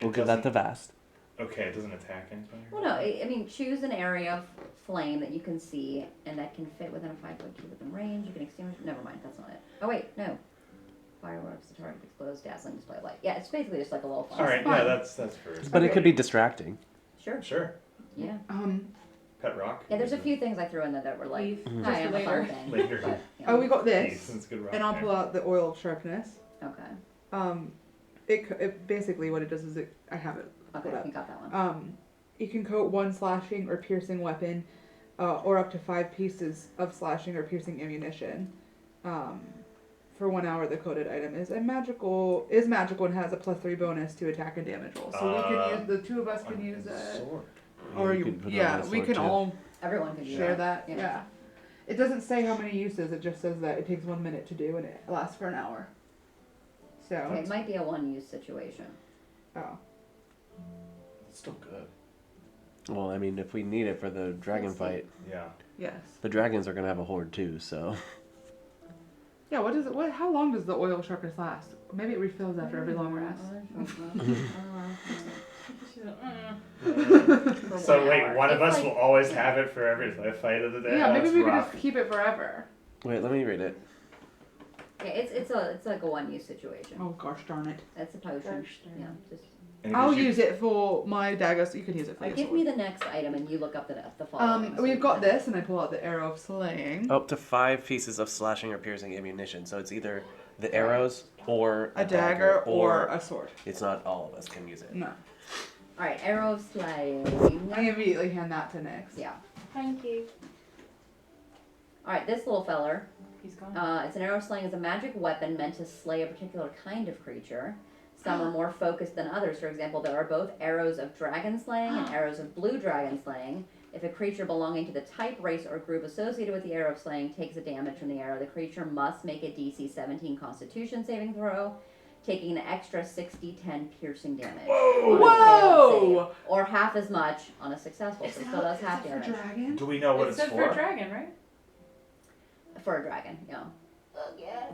We'll give that to Vast. Okay, it doesn't attack anybody. Well, no, I mean, choose an area of flame that you can see and that can fit within a 5-foot cube within range. You can extinguish. Never mind, that's not it. Oh wait, no. Fireworks, the target explodes, dazzling display of light. Yeah, it's basically just like a little flash. All right, fine. yeah, that's first. But it could be distracting. Sure. Sure. Yeah. Pet rock. Yeah, there's a few things I threw in there that were like, Leave. hi, Just I'm a later. fun thing. Later. But, yeah. Oh, we got Jeez, this. that's good rock. And I'll pull out the oil of sharpness. Okay. It basically what it does is I have it. Okay, pulled up. you got that one. You can coat one slashing or piercing weapon, or up to 5 pieces of slashing or piercing ammunition. For 1 hour, the coated item is magical and has a +3 bonus to attack and damage roll. So we can use the two of us can use it, Sword. or You you, could put it on yeah, the we sword, can too. all Everyone can do share that. that. Yeah. Yeah. It doesn't say how many uses. It just says that it takes 1 minute to do and it lasts for an hour. So. Okay, it might be a one-use situation. Oh. It's still good. Well, I mean, if we need it for the dragon Let's see. fight, Yeah. Yes. the dragons are gonna have a horde too. So Yeah. What is it? What? How long does the oil sharpness last? Maybe it refills after every long rest. For So 1 wait, hour. one of It's us like- will always have it for every fight of the day. Yeah, Oh, maybe it's we could rough. just keep it forever. wait, let me read it. Yeah, it's like a one-use situation. Oh gosh darn it! It's a potion. Gosh darn Yeah, it. just And it I'll gives you- use it for my dagger, so you can use it for your give sword. me the next item and you look up the following. so We've you got can- this, and I pull out the arrow of slaying. Up to 5 pieces of slashing or piercing ammunition. So it's either the arrows or A dagger or a sword. It's not all of us can use it. No. All right, arrow of slaying. I immediately hand that to Nyx. Yeah. Thank you. All right, this little feller. He's gone. It's an arrow of slaying is a magic weapon meant to slay a particular kind of creature. Some are more focused than others. For example, there are both arrows of dragon slaying and arrows of blue dragon slaying. If a creature belonging to the type, race, or group associated with the arrow of slaying takes a damage from the arrow, the creature must make a DC 17 Constitution saving throw, taking an extra 6d10 piercing damage. Whoa! on a failed Whoa! save, or half as much on a successful. So it still does half for damage. dragon? Do we know what It's it's said for a for? dragon, right? For a dragon, yeah.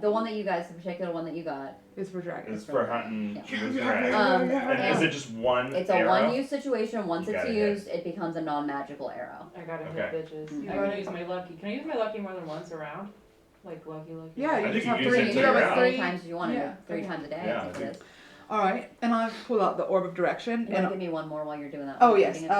The one that you guys, the particular one that you got, Is for dragon. It's for hunting Yeah. the dragon. And is it just one it's a arrow? one-use situation. Once You it's gotta used, it becomes a non-magical arrow. I gotta Okay. hit bitches. Mhm. I gotta use my lucky. Can I use my lucky more than once around? Like lucky. Yeah, I you think just you have use 3. it You to have your a own. As many 3. times as you want, Yeah. 3 times a day, Yeah, I think I it is. Alright, and I pull out the orb of direction. You want And to give me one more while you're doing that? oh while you're yes, reading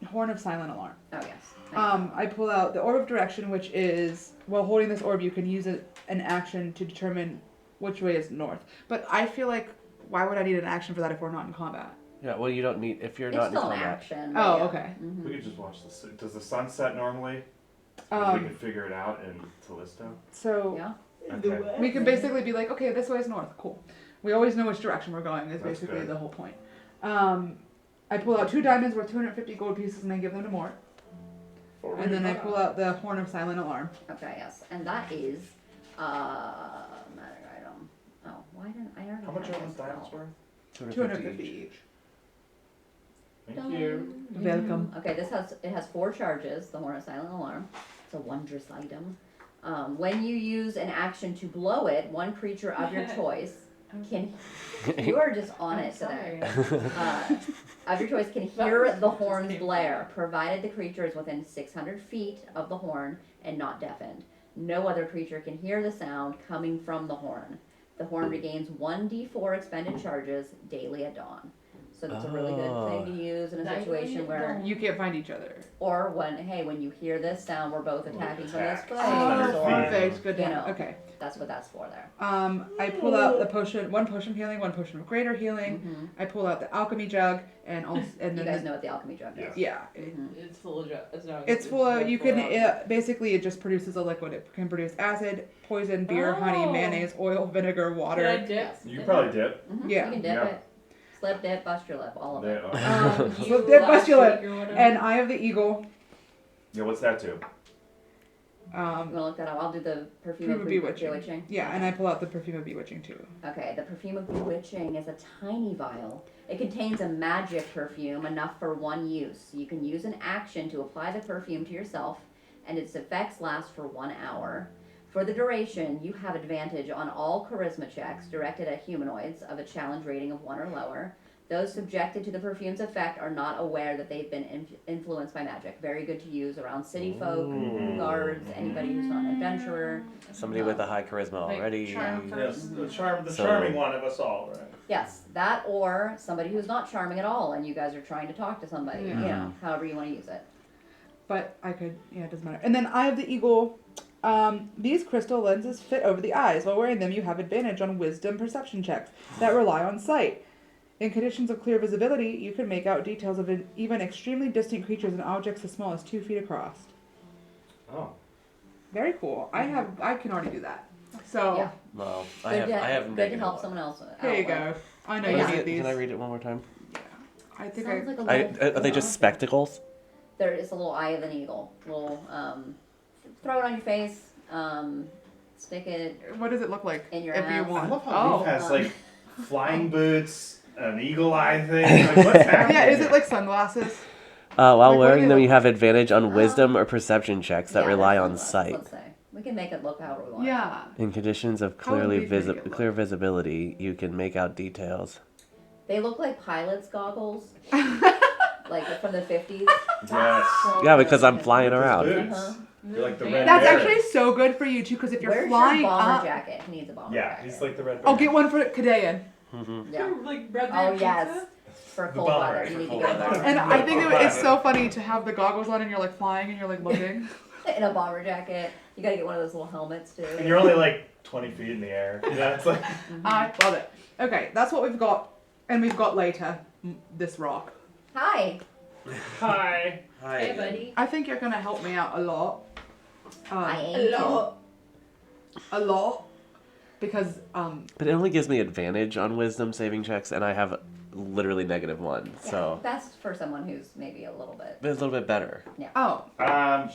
it? Horn of Silent Alarm. Oh yes. I pull out the orb of direction, which is while holding this orb, you can use an action to determine which way is north. But I feel like why would I need an action for that if we're not in combat? Yeah, well, you don't need if you're It's not in still an combat. action. Oh, yeah. okay. Mhm. We could just watch this. Does the sun set normally? we Um, can figure it out in Callisto. so Yeah. Okay. we can basically be like, okay, this way is north. Cool. We always know which direction we're going. Is That's basically good. the whole point. I pull out 2 diamonds worth 250 gold pieces, and I give them to Mort. And then I pull out the Horn of Silent Alarm. Okay. Yes. And that is magic item. Oh, why didn't I already? How much have are those this diamonds spell. worth? 250 each. Thank you. Welcome. Okay, it has 4 charges. The Horn of Silent Alarm. It's a wondrous item. When you use an action to blow it, one creature of your choice can. You are just on I'm it today. sorry. Of your choice can That hear was the just horn's came blare, provided the creature is within 600 feet of the horn and not deafened. No other creature can hear the sound coming from the horn. The horn regains 1d4 expended charges daily at dawn. So that's a really good thing to use in a Night situation when where, You can't find each other. or when you hear this sound, we're both attacking from this Attack. place. Oh, or, perfect. Good to you know. know. Okay. That's what that's for there. I pull out the potion, one potion healing, one potion of greater healing. Mm-hmm. I pull out the alchemy jug, and also, and You then guys know what the alchemy jug is. yeah, Mhm. It's full of it's full of. You can basically it just produces a liquid. It can produce acid, poison, beer, honey, Oh. mayonnaise, oil, vinegar, Can I water. dip? Yes. You can probably dip. Mhm. Yeah. You can dip Yeah. it. Slip, dip, bust your lip, all of They it. are. So dip, bust your lip. Or whatever. And Eye of the Eagle. Yeah, what's that do? You wanna look that up? I'll do the perfume of bewitching. Yeah, and I pull out the perfume of bewitching too. Okay, the perfume of bewitching is a tiny vial. It contains a magic perfume enough for one use. You can use an action to apply the perfume to yourself, and its effects last for 1 hour. For the duration, you have advantage on all charisma checks directed at humanoids of a challenge rating of 1 or lower. Those subjected to the perfume's effect are not aware that they've been influenced by magic. Very good to use around city folk, guards, anybody who's not an adventurer. Somebody with a high charisma Like already. charm Yes, the So- charming one of us all, right? Yes, that or somebody who's not charming at all, and you guys are trying to talk to somebody. Yeah. You know, however you want to use it. But I could, yeah, it doesn't matter. And then Eye of the Eagle. These crystal lenses fit over the eyes. While wearing them, you have advantage on wisdom perception checks that rely on sight. In conditions of clear visibility, you can make out details of even extremely distant creatures and objects as small as 2 feet across. Oh. Very cool. I can already do that. So Yeah. Well, Good I have good to negative help one. someone else. here out you with. go. I know Yeah. you What is need it? these. Can I read it one more time? I think Sounds like a I, little, are they just spectacles? There is a little eye of an eagle. Little, throw it on your face. Stick it. What does it look like? In your if you ass. I want. love how Oh. Leaf has like flying boots, an eagle eye thing. Like, what's happening? Yeah, is it like sunglasses? While Like, what wearing do them, they you look have advantage on wisdom or perception checks that Yeah, rely they're on sunglasses, sight. Let's say. We can make it look however we want. Yeah. In conditions of How would clearly we make it look? clear visibility, you can make out details. They look like pilot's goggles. Like from the 50s. Yes. Yeah, because I'm flying With his around. boots. Uh-huh. You're like the red That's Baron. actually so good for you too, because if you're Where's flying your bomber up, jacket? He needs a bomber Yeah, jacket. he's like the red I'll Baron. get one for Kadean. Yeah. Like bread Oh, and yes. pizza? For The cold bomber, weather. You for need to cold get a weather. bomber And jacket. I think it's so funny to have the goggles on and you're like flying and you're like looking. In a bomber jacket. You gotta get one of those little helmets too. And you're only like 20 feet in the air. You know, it's like I love it. Okay, that's what we've got, and we've got later this rock. Hi. hi. Hey, buddy. I think you're gonna help me out a lot. I aim to. A lot. Because But it only gives me advantage on wisdom saving checks, and I have literally -1, Yeah, so best for someone who's maybe a little bit. but it's a little bit better. oh,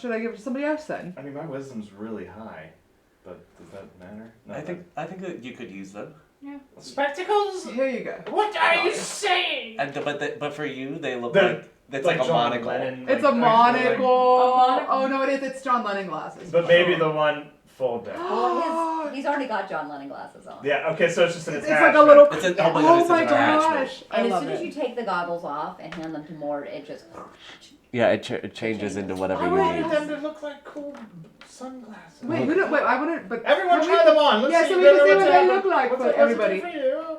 should I give it to somebody else then? I mean, my wisdom's really high, but does that matter? No, I think that you could use them. spectacles. Here you go. What are you saying? And but for you, they look The- like it's like a John monocle. Lennon, It's like, a actually, monocle. A monocle. Oh no, it is. It's John Lennon glasses. But maybe the one fold down. Well, he's already got John Lennon glasses on. Yeah. Okay. So it's just an It's attachment. like a little. It's a, Yeah. oh my god, Oh it's my an attachment. gosh! I And as love soon as it. you take the goggles off and hand them to Mort, it just. Yeah, it changes into whatever I you wanted need. them to look like cool sunglasses. Wait, who do, wait, I want to. But Everyone can try them on. Let's Yeah, see, so we can see what's what they happening. look like What's for it- what's it everybody. do for you?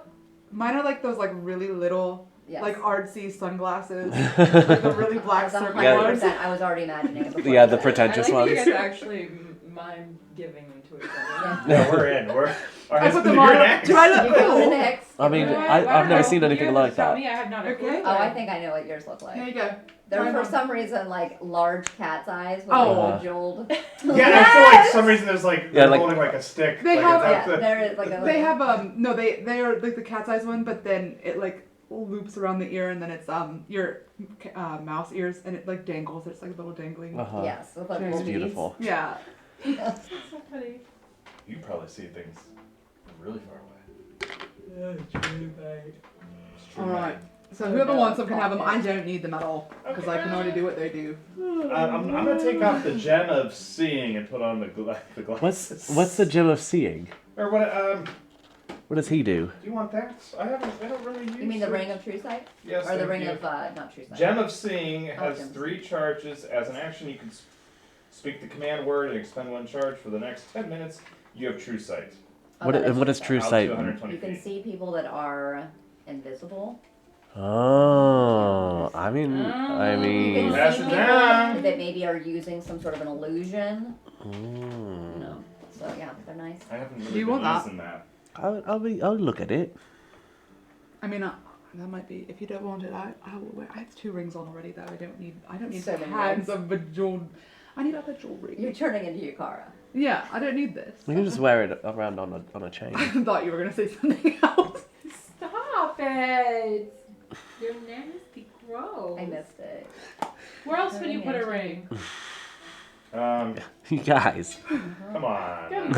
Mine are like those like really little, Yes. like artsy sunglasses, like the really black As a circle Yeah. ones. 100%, I was already imagining it before. Yeah, you the said it. pretentious I like ones. that you guys actually mime giving them to each other. Yeah. No, we're in. We're. All I right, put so them you're on. next. Do I You look go cool? next. I mean, Why I've never don't seen anything you like tell that. Me, I have not a Okay. clue. Oh, I think I know what yours look Here like. you go. They're Try for them. some reason like large cat's eyes with Oh. little jeweled. Yeah, I feel like some reason there's like Yeah, they're like- holding like a stick. They like have- it's Yeah, up the- there is like a. They have no, they are like the cat's eyes one, but then it like loops around the ear, and then it's your mouse ears, and it like dangles. It's like a little dangling. Uh-huh. Yes, with like It's little It's beautiful. Yeah. That's so funny. You probably see things really far away. Yeah, true, It's true, All right. man. So whoever wants them can have them. I don't need them at all because I can already do what they do. I'm gonna take off the gem of seeing and put on the glasses. What's the gem of seeing? Or what? What does he do? Do you want that? I don't really use. You mean the it. ring of true sight? Yes. Or the thank ring you. of not true sight? Gem of Seeing has gems. 3 charges. As an action, you can speak the command word and expend 1 charge. For the next 10 minutes, you have True Sight. Oh, What that and what is true Out to sight? 120 You can feet. see people that are invisible. Oh, I You mean. can Pass see it people down. that maybe are using some sort of an illusion. Mm. You know. So yeah, they're nice. I haven't Do really you been want that? using that. I'll look at it. I mean, that might be. If you don't want it, I will wear. I have 2 rings on already, though. I don't need So many hands rings. of bejeweled. I need other jewelry. You're turning into Yukara. Yeah, I don't need this. You can just wear it around on a chain. I thought you were gonna say something else. Stop it! Your nasty gross. I missed it. Where else would you put a ring? You guys. Come on. Come on.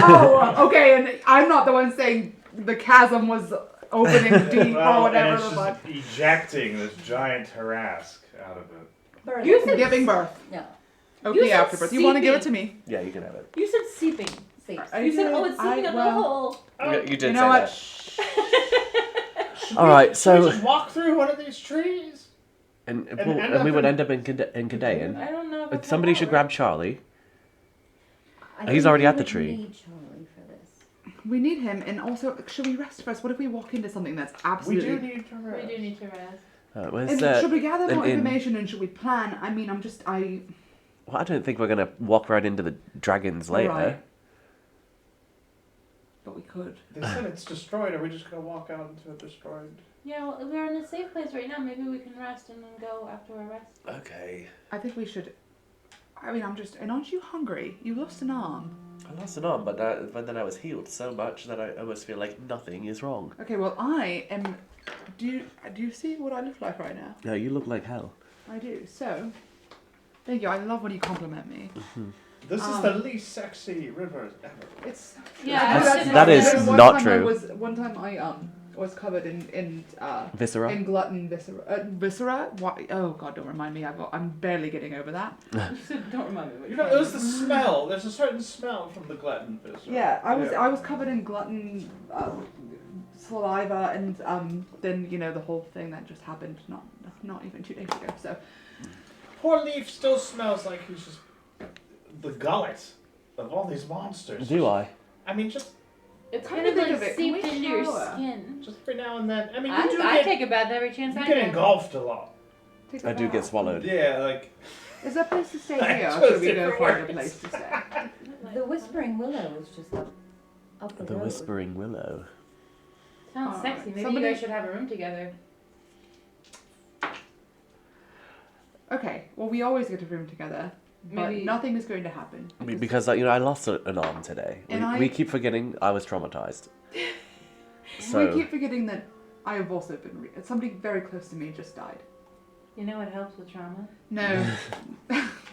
Oh, okay, and I'm not the one saying the chasm was opening deep or Well, whatever and the it's fuck. just ejecting this giant Harask out of it. Bird. You said Giving birth. No. Okay, said afterbirth. You want to give it to seeping. me? Yeah, you can have it. You said seeping. Sleep. You said, oh, it's seeping out the hole. You did You say know what? that. Should All we- right, should we so- just walk through one of these trees. And end we would up end up in Kadean. I don't know. If Somebody should grab Charlie. He's already at the tree. Need Charlie for this. We need him, and also, should we rest first? What if we walk into something that's absolutely... We do need to rest. We do need to rest. Where's And should we gather more an inn? information, and should we plan? I mean, Well, I don't think we're gonna walk right into the dragons later. Right. But we could. They said it's destroyed. Are we just gonna walk out into a destroyed? Yeah, well, we're in a safe place right now. Maybe we can rest and then go after our rest. Okay. I think we should... I mean, and aren't you hungry? You lost an arm. I lost an arm, but then I was healed so much that I almost feel like nothing is wrong. Okay, well, I am... Do you see what I look like right now? No, you look like hell. I do. So, thank you. I love when you compliment me. This is the least sexy river ever. It's Yeah, That is One not time true. One time I was covered in Viscera? glutton viscera. Why? Oh God, don't remind me. I'm barely getting over that. Don't remind me what You know, it was the smell. There's a certain smell from the glutton fish. Yeah, I was covered in glutton saliva, and then the whole thing that just happened not even 2 days ago. So Poor Leaf still smells like he's just the gullet of all these monsters. Do I? I mean, just It's Come kind of to think like of it, can seeped we into your shower? skin. just every now and then. I mean, you I do get take a bath every chance you I get get. engulfed a lot. take I a do get bath. swallowed. Yeah, like Is there a place to stay I here, or chose should we go different find a words. place to stay? The Whispering Willow is just up the The road. Whispering Willow. Sounds Alright, sexy. Maybe somebody- you guys should have a room together. Okay, well we always get a room together, but Maybe- nothing is going to happen. Because I lost an arm today. And We keep forgetting I was traumatized. we So keep forgetting that I have also been. Somebody very close to me just died. You know what helps with trauma? No.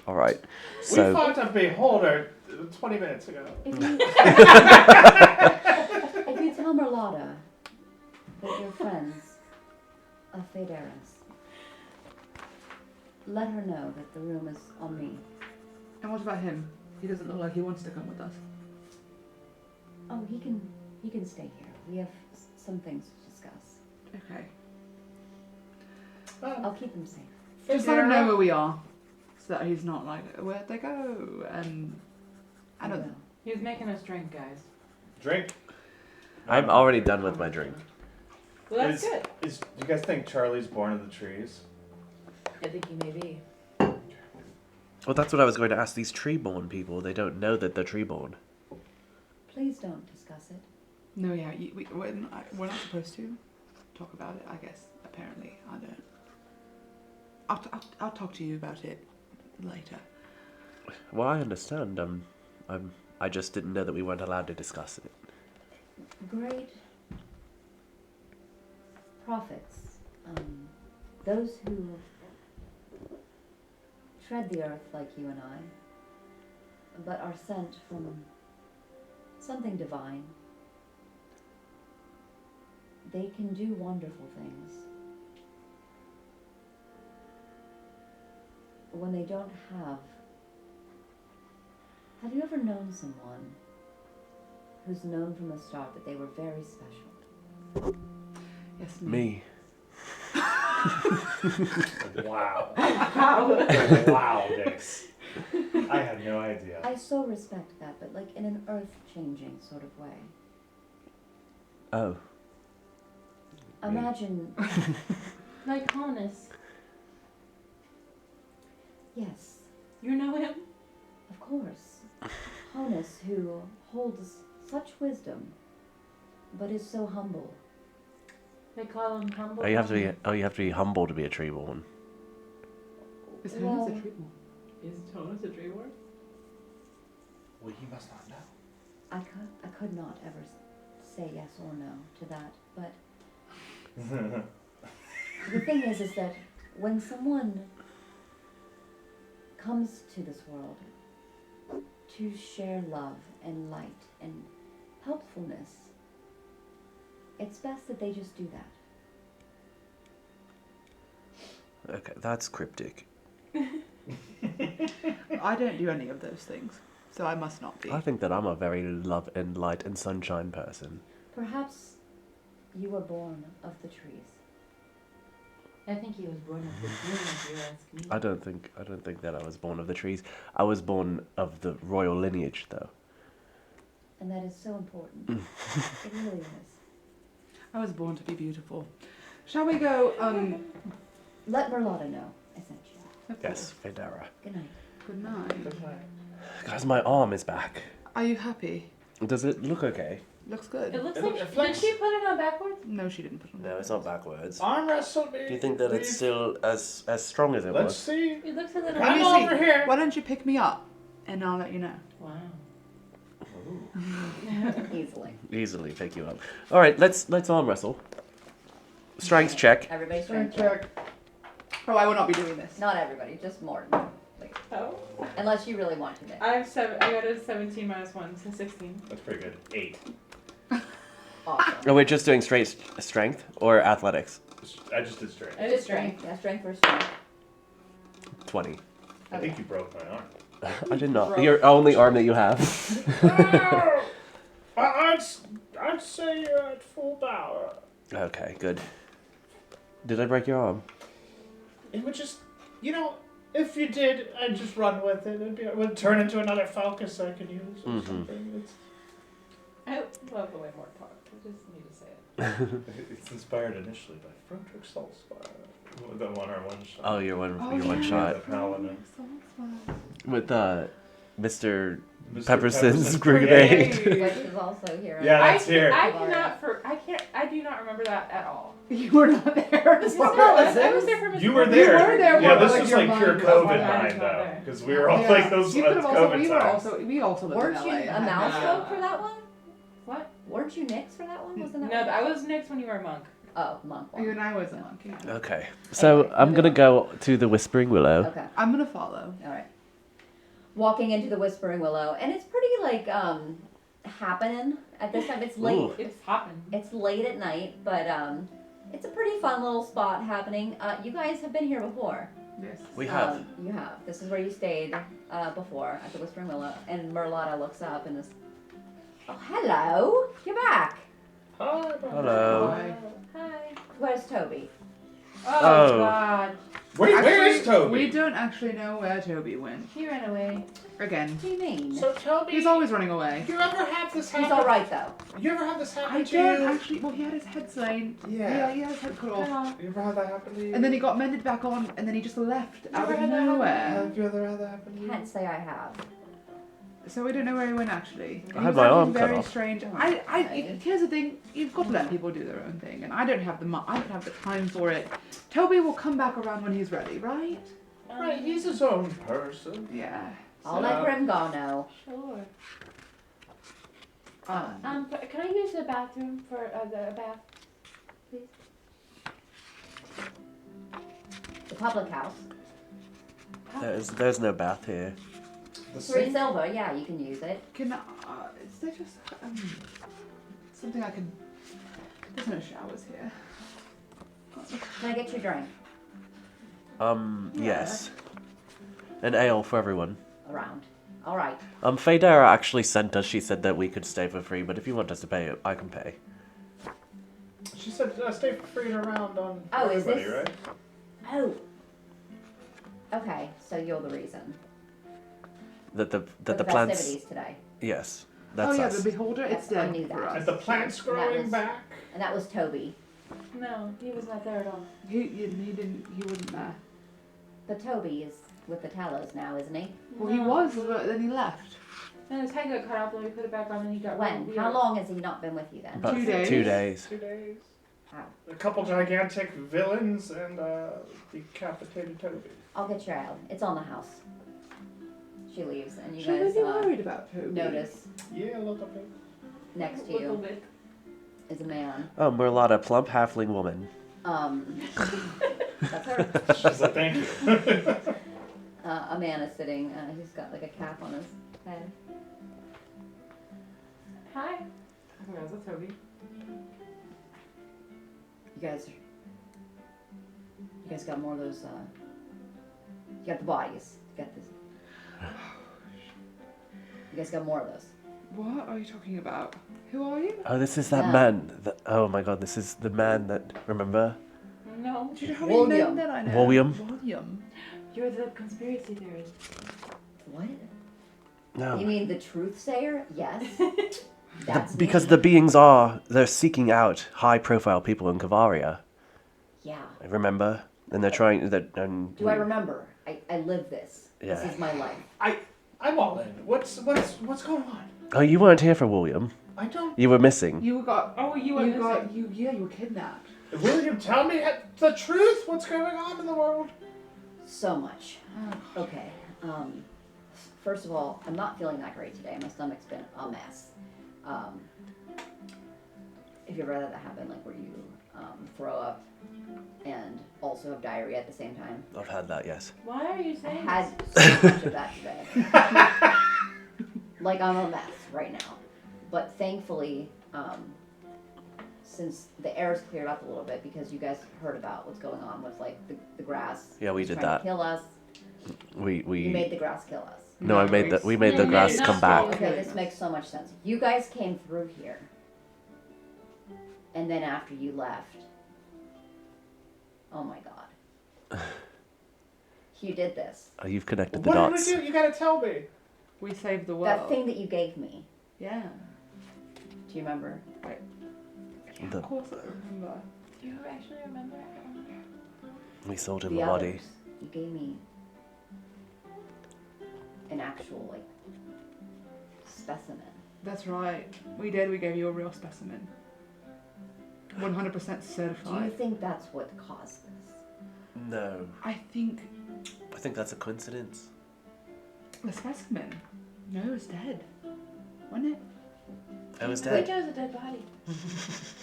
all right. we So fought a beholder 20 minutes ago. If you, if you tell Merlada that you're friends of Phaedaris, let her know that the room is on me. And what about him? He doesn't look like he wants to come with us. Oh, he can stay here. We have some things to discuss. Okay. I'll keep him safe. Just let him know where we are, so that he's not like, where'd they go? And I don't. will. He's making us drink, guys. Drink. I'm already done with my drink. Well, that's Is- good. Do you guys think Charlie's born of the trees? I think he may be. Well, that's what I was going to ask. These tree-born people, they don't know that they're tree-born. Please don't discuss it. No, yeah, we're not supposed to talk about it. I guess apparently I don't. I'll talk to you about it later. Well, I understand. I just didn't know that we weren't allowed to discuss it. Great prophets, those who tread the earth like you and I, but are sent from something divine. They can do wonderful things. When they don't have you ever known someone who's known from the start that they were very special? Yes, Me. Wow. Wow, Dix. I had no idea. I so respect that, but like in an earth-changing sort of way. Oh. Imagine, Like Honus. yes, You know him? of course, Honus, who holds such wisdom, but is so humble. They call him humble. Oh, you have to be humble to be a treeborn. Is Well- Honus a treeborn? Is Honus a Treeborn? Well, he must not know. I could not ever say yes or no to that, but the thing is that when someone comes to this world to share love and light and helpfulness, it's best that they just do that. Okay, that's cryptic. I don't do any of those things, so I must not be. I think that I'm a very love and light and sunshine person. Perhaps you were born of the trees. I think he was born of the dream, if you ask me. I don't think that I was born of the trees. I was born of the royal lineage, though. And that is so important. It really is. I was born to be beautiful. Shall we go? Let Merlada know I sent you. Yes, Federa. Good night. Good night. Guys, my arm is back. Are you happy? Does it look okay? Looks good. It looks It like. looks- it Did flex- she put it on backwards? No, she didn't put it on. No, it's not backwards. Arm wrestle me. Do you think that it's still as strong as it Let's was? see. It looks a little. Let I'm me see. over here. Why don't you pick me up, and I'll let you know. Wow. Easily. Easily pick you up. All right, let's arm wrestle. Strength check. Everybody's Strength strength check. Oh, I will not be doing this. Not everybody, just Morton. Like, Oh. unless you really want to. Nick. I got a 17 minus 1, so 16. That's pretty good. 8. Awesome. No, we're just doing straight strength or athletics. I just did straight. I Just strength. Yeah, strength versus strength. 20. I think you broke my arm. I did not. Your only arm that you have. I'd say you're at full power. Okay, good. Did I break your arm? It would just, if you did, I'd just run with it. It would turn into another focus I could use or Mhm. something. It's, I love the way Mort talks. I just need to say it. It's inspired initially by Frederick Salzfire. The one or one shot. Oh, your one. Oh, your one yeah. shot The paladin. with Mr. Mr. Pepperson's Pepperson's brigade. Which is also here. Yeah, that's I, here. I do not remember that at all. You were not there. Yes, So I was there for Mr. You were Pepperson. there. You were there, Yeah, but, this like, was your like pure mind was COVID not mind though, there. because we were all Yeah. like those You could have also. COVID We were times. also. We also lived Weren't in you LA. a and had mouse that. folk for that one? What? Weren't you Nyx for that one? Wasn't No, that I was Nyx when you were a monk. Oh, monk You one. and I was a monkey. Okay, so I'm gonna go to the Whispering Willow. Okay. I'm gonna follow. All right. Walking into the Whispering Willow, and it's pretty like happening at this time. It's late. Ooh. It's hopping. It's late at night, but it's a pretty fun little spot happening. You guys have been here before. Yes. We have. You have. This is where you stayed before at the Whispering Willow. And Merlada looks up and is, oh, hello. You're back. Hi, Hello. Hi. Hi. Where's Toby? Oh. God. where is Actually, Toby? We don't actually know where Toby went. He ran away. Again. What do you mean? So Toby, He's always running away. do you ever have this happen? He's all right though. You ever have this happen I to don't you? actually. Well, he had his head slain. Yeah. He had his head cut off. Hello. You ever had that happen to you? And then he got mended back on, and then he just left out Never of had that nowhere. Have you ever had that happen to you? Can't say I have. So we don't know where he went actually. I He had was my acting arm cut very off. strange. Okay. Here's the thing: you've got to let people do their own thing, and I don't have I don't have the time for it. Toby will come back around when he's ready, right? Right, he's his own person. Yeah. I'll let Grimgar know. Sure. Um, Can I use the bathroom for the bath, please? The public house. There's no bath here. The 3 sink? silver, yeah, you can use it. Can is there just something I can? There's no showers here. Can I get you a drink? Yes. An ale for everyone. Around. All right. Federa actually sent us. She said that we could stay for free, but if you want us to pay, I can pay. She said stay for free and around on Oh, is Everybody, this? right? Oh. Okay, so you're the reason. That the For the plants. festivities today. Yes, Oh that's yeah, us. the beholder. It's Yes, I dead knew for that. us. And the plants growing was- back. And that was Toby. No, he was not there at all. He wasn't there. But Toby is with the Talos now, isn't he? Well, he was, but then he left. And his head got cut off, and we put it back on, and he got When? weird. How long has he not been with you then? About 2 days. 2 days. 2 days. Wow. A couple gigantic villains and decapitated Toby. I'll get your out. It's on the house. She leaves, and you Should we guys be worried about Toby? notice Yeah, a little bit. next to Little you bit. is a man. We're a lot of plump halfling woman. That's her. She's like, thank you. A man is sitting. He's got like a cap on his head. Hi. I think that was a Toby. You guys got more of those. You got the bodies. You got this. You guys got more of those. What are you talking about? Who are you? Oh, this is that Yeah. man. Oh my god, this is the man that, remember? No. Do you know how many men William. that I know? William. William. You're the conspiracy theorist. What? No. You mean the truth sayer? Yes. That's Because me. the beings they're seeking out high profile people in Kavaria. Yeah. Remember? And they're trying, Do I remember? I live this. Yeah. This is my life. I'm all in. What's going on? Oh, you weren't here for William. I don't. You were missing. You got. Oh, you You were got. missing. You were kidnapped. William, tell me the truth. What's going on in the world? So much. Okay. First of all, I'm not feeling that great today. My stomach's been a mess. If you'd rather that happen, like where you throw up and also have diarrhea at the same time. I've had that, yes. Why are you I saying had this? so much of that today. Like I'm a mess right now. But thankfully, since the air's cleared up a little bit because you guys heard about what's going on with like the grass. Yeah, we was did trying that. To kill us. You We made the grass kill us. no, we made the No, grass no, come no. back. Okay, this makes so much sense. You guys came through here. And then after you left, oh my god. You did this. Oh, you've connected the What dots. did we do? You gotta tell me. We saved the world. That thing that you gave me. Yeah. Do you remember? The- Of course I remember. Do you actually remember? We sold him The a body. others. You gave me an actual like specimen. That's right. We did. We gave you a real specimen. 100% Do you certified. think that's what caused this? No. I think I think that's a coincidence. the specimen. No, it was dead. Wasn't it? I was I dead. think it was a dead body.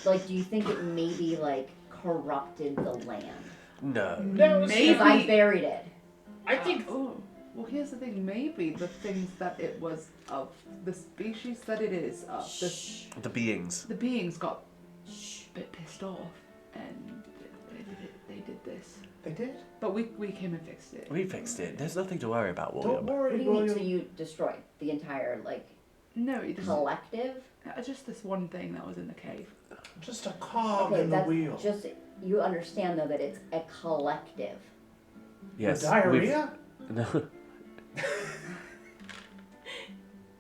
Like, do you think it maybe like corrupted the land? No. No, Maybe. Because I buried it. I think. Oh, well, here's the thing. Maybe the things that it was of, the species that it is of, The beings. the beings got a bit pissed off and they did this. They did. But we came and fixed it. We fixed it. There's nothing to worry about, Don't William. What worry, do you mean? William. So you destroyed the entire like No, it just, collective? just this one thing that was in the cave. Just a cog Okay, in the that's wheel. just you understand though that it's a collective. Yes. The diarrhea. No.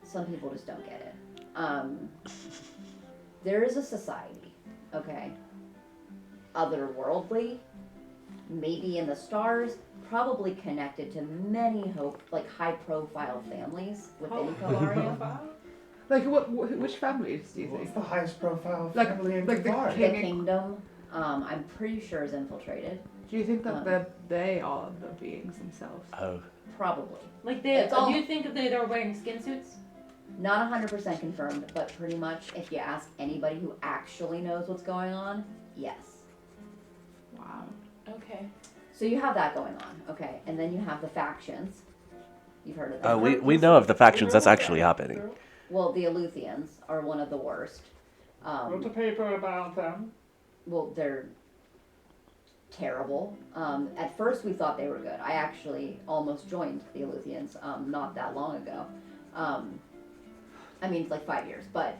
Some people just don't get it. There is a society, okay, otherworldly, maybe in the stars, probably connected to many high-profile families within Kalaria. Like, which families do you What's think? the highest profile Like- family in like the Kavar? The king- kingdom, I'm pretty sure is infiltrated. Do you think that they are the beings themselves? Oh. Probably. Like they, It's all- do you think that they're wearing skin suits? Not 100% confirmed, but pretty much if you ask anybody who actually knows what's going on, yes. Wow. Okay. So you have that going on, okay, and then you have the factions. You've heard of Oh, them. we know of the factions that's actually happening. Well, the Eleuthians are one of the worst. Wrote a paper about them. Well, they're terrible. At first, we thought they were good. I actually almost joined the Eleuthians not that long ago. I mean, it's like 5 years, but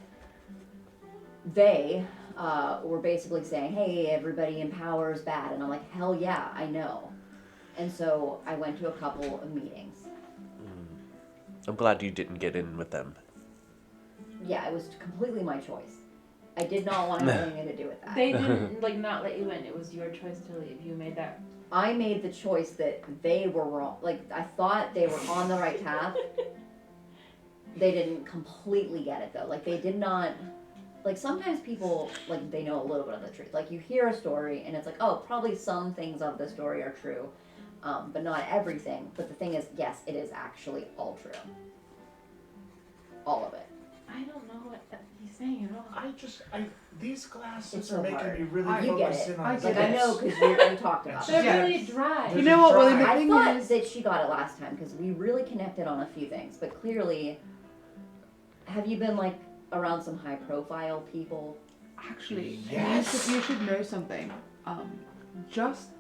they were basically saying, hey, everybody in power is bad. And I'm like, hell yeah, I know. And so I went to a couple of meetings. I'm glad you didn't get in with them. Yeah, it was completely my choice. I did not want to have anything to do with that. They didn't like not let you in. It was your choice to leave. You made that. I made the choice that they were wrong. Like, I thought they were on the right path. They didn't completely get it, though. Like, they did not... Like, sometimes people, like, they know a little bit of the truth. Like, you hear a story, and it's like, oh, probably some things of the story are true, but not everything. But the thing is, yes, it is actually all true. All of it. I don't know what he's saying at all. These glasses It's are so making hard. me really You get focus it. in on I this. get Like, I know, because we talked about They're it. Yeah. really dry. You know what, William? The I thing thought is, that she got it last time, because we really connected on a few things. But clearly, have you been, like, around some high-profile people? actually, Yes. you should know something. Just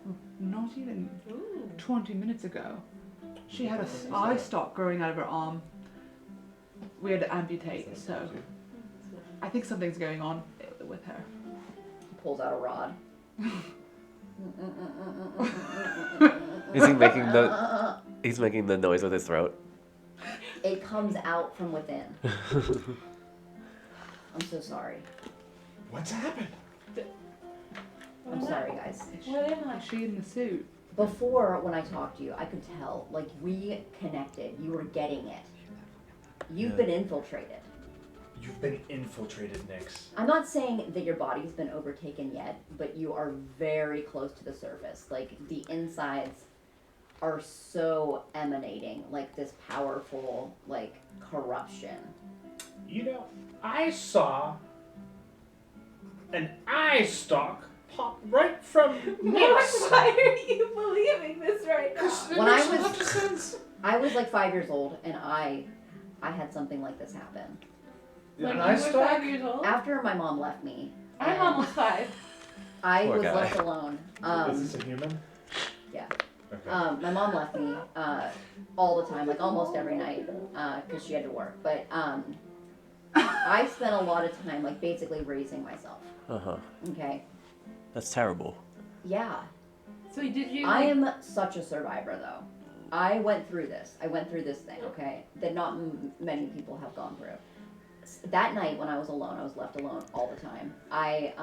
not even Ooh. 20 minutes ago, she had a eye stalk growing out of her arm. We had to amputate, so I think something's going on with her. He pulls out a rod. Is he making the? He's making the noise with his throat. It comes out from within. I'm so sorry. What's happened? I'm sorry, guys. What am I? Is she in the suit? Before, when I talked to you, I could tell, like, we connected. You were getting it. You've been infiltrated. You've been infiltrated, Nyx. I'm not saying that your body's been overtaken yet, but you are very close to the surface. Like, the insides are so emanating, like, this powerful, like, corruption. You know, I saw an eye stalk pop right from Nyx. Why are you believing this right now? It When makes I so was- much sense. I was, like, 5 years old, and I had something like this happen. When An you eye were stalk? 5 years old? After my mom left me, I'm almost 5. I Poor was guy. left alone. Is this a human? yeah. Okay. My mom left me all the time, like almost every night, because she had to work. But I spent a lot of time, like, basically raising myself. Okay. That's terrible. Yeah. So did you? I am such a survivor, though. I went through this. I went through this thing, okay, that not many people have gone through. That night when I was alone, I was left alone all the time. I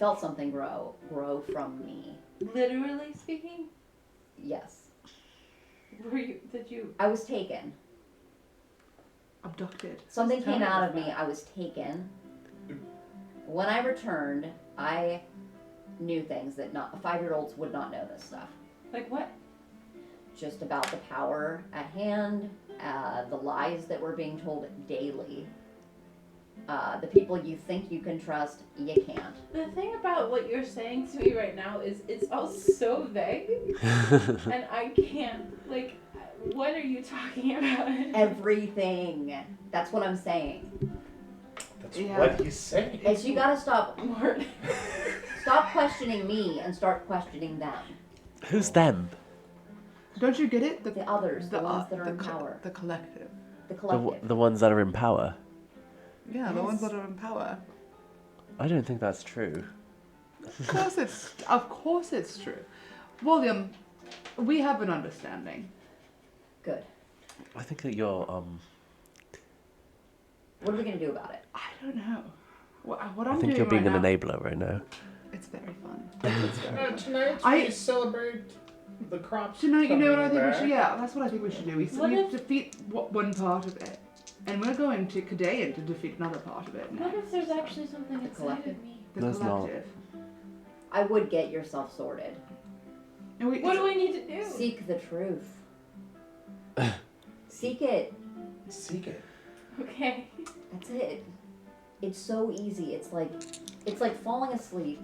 felt something grow from me. Literally speaking, Yes. were you? Did you? I was taken. Abducted. Something Just tell came out us of me. about I was taken. When I returned, I knew things that 5-year-olds would not know this stuff. Like what? Just about the power at hand, the lies that were being told daily. The people you think you can trust, you can't. The thing about what you're saying to me right now is it's all so vague, and I can't. Like, what are you talking about? Everything. That's what I'm saying. That's Yeah. what he's saying. Is you gotta stop questioning me and start questioning them. Who's them? Don't you get it? The others, the ones that are in co- power. The collective. The The, collective. the ones that are in power. Yeah, the Yes. ones that are in power. I don't think that's true. Of course it's true. William, we have an understanding. Good. I think that you're What are we gonna do about it? I don't know. What I I'm think doing you're being right an now, enabler right now. it's very fun. It's very fun. Tonight I- we celebrate the crops. Tonight, you know what I think we coming should? back. Yeah, that's what I think we should do. We What if- defeat one part of it, and we're going to Kadean to defeat another part of it. What next, if there's so. actually something inside collective? of me? the There's not. collective? I would get yourself sorted. And we, What do we need to do? Seek the truth. Seek it. Seek it. Okay. That's it. It's so easy. It's like falling asleep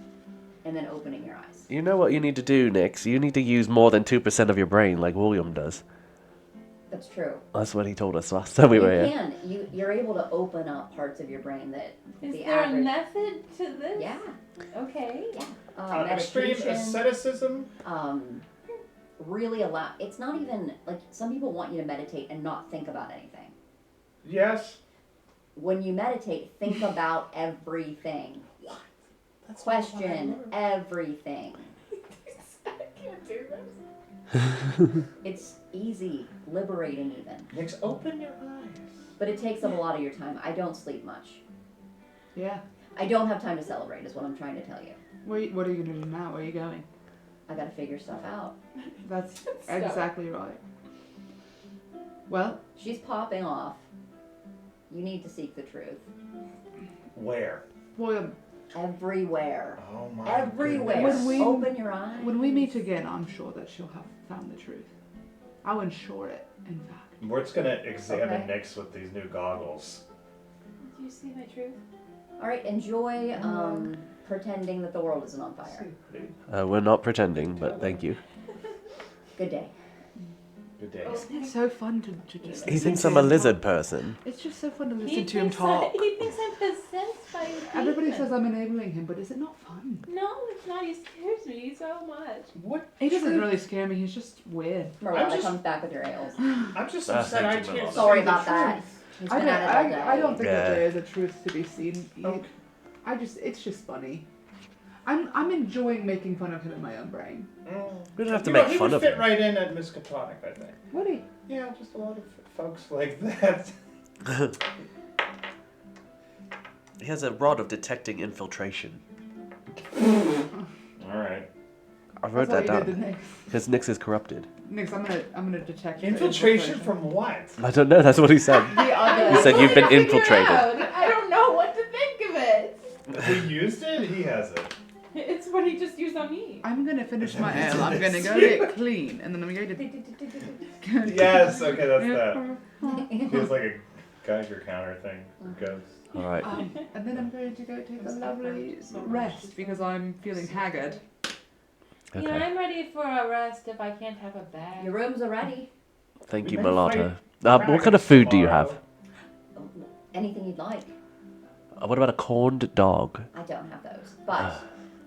and then opening your eyes. You know what you need to do, Nix? You need to use more than 2% of your brain like William does. That's true. That's what he told us last time we You were here. can. You're able to open up parts of your brain that Is the there average. a method to this? Yeah. Okay. Yeah. Extreme Meditation. asceticism. Really allow. It's not even like some people want you to meditate and not think about anything. Yes. When you meditate, think about everything. That's Question everything. I can't do this. It's easy, liberating even. Nyx, open your eyes. But it takes up a lot of your time. I don't sleep much. yeah. I don't have time to celebrate, is what I'm trying to tell you. What are you gonna do now? Where are you going? I gotta figure stuff out. That's exactly right. Well, She's popping off. You need to seek the truth. Where? well, Everywhere. Oh my Everywhere. goodness. When we- Open your eyes. when we meet again, I'm sure that she'll have found the truth. I'll ensure it, in fact. We're just gonna examine Okay. Nyx with these new goggles. Do you see my truth? All right, enjoy pretending that the world isn't on fire. We're not pretending, but thank you. Good day. Good day. It's so fun to just. He listen thinks to I'm a him lizard talk. person. It's just so fun to He listen to him thinks talk. he thinks I'm possessed by a Everybody demon. says I'm enabling him, but is it not fun? No, it's not. He scares me so much. What? He doesn't really scare me. He's just weird. Marlana just- comes back with your ales. I'm just upset I thank you, can't Mel. see Sorry the about that. truth. He's I been don't, at it all day. I don't think that Yeah. there is a truth to be seen. Okay. It's just funny. I'm enjoying making fun of him in my own brain. We don't have to You know, make he fun would of fit him. right in at Miskatonic, I think. What do you? Yeah, just a lot of folks like that. He has a rod of detecting infiltration. Alright. I wrote that That's what you did down. to Nyx. Because Nyx is corrupted. Nyx, I'm gonna detect the Infiltration from what? I don't know, that's what he said. The other. He said you've been Figure infiltrated. out. I don't know what to think of it. We used it, he has it. It's what he just used on me. I'm gonna finish my ale. I'm gonna go get clean, and then I'm going to. Yes, okay, that's that. He has like a Geiger counter thing for ghosts. Alright. And then I'm going to go take a lovely rest because I'm feeling haggard. You know, Okay. I'm ready for a rest if I can't have a bag. Your rooms are ready. Thank you, We may Malata. fight What kind of food do you have? Anything you'd like. What about a corned dog? I don't have those. But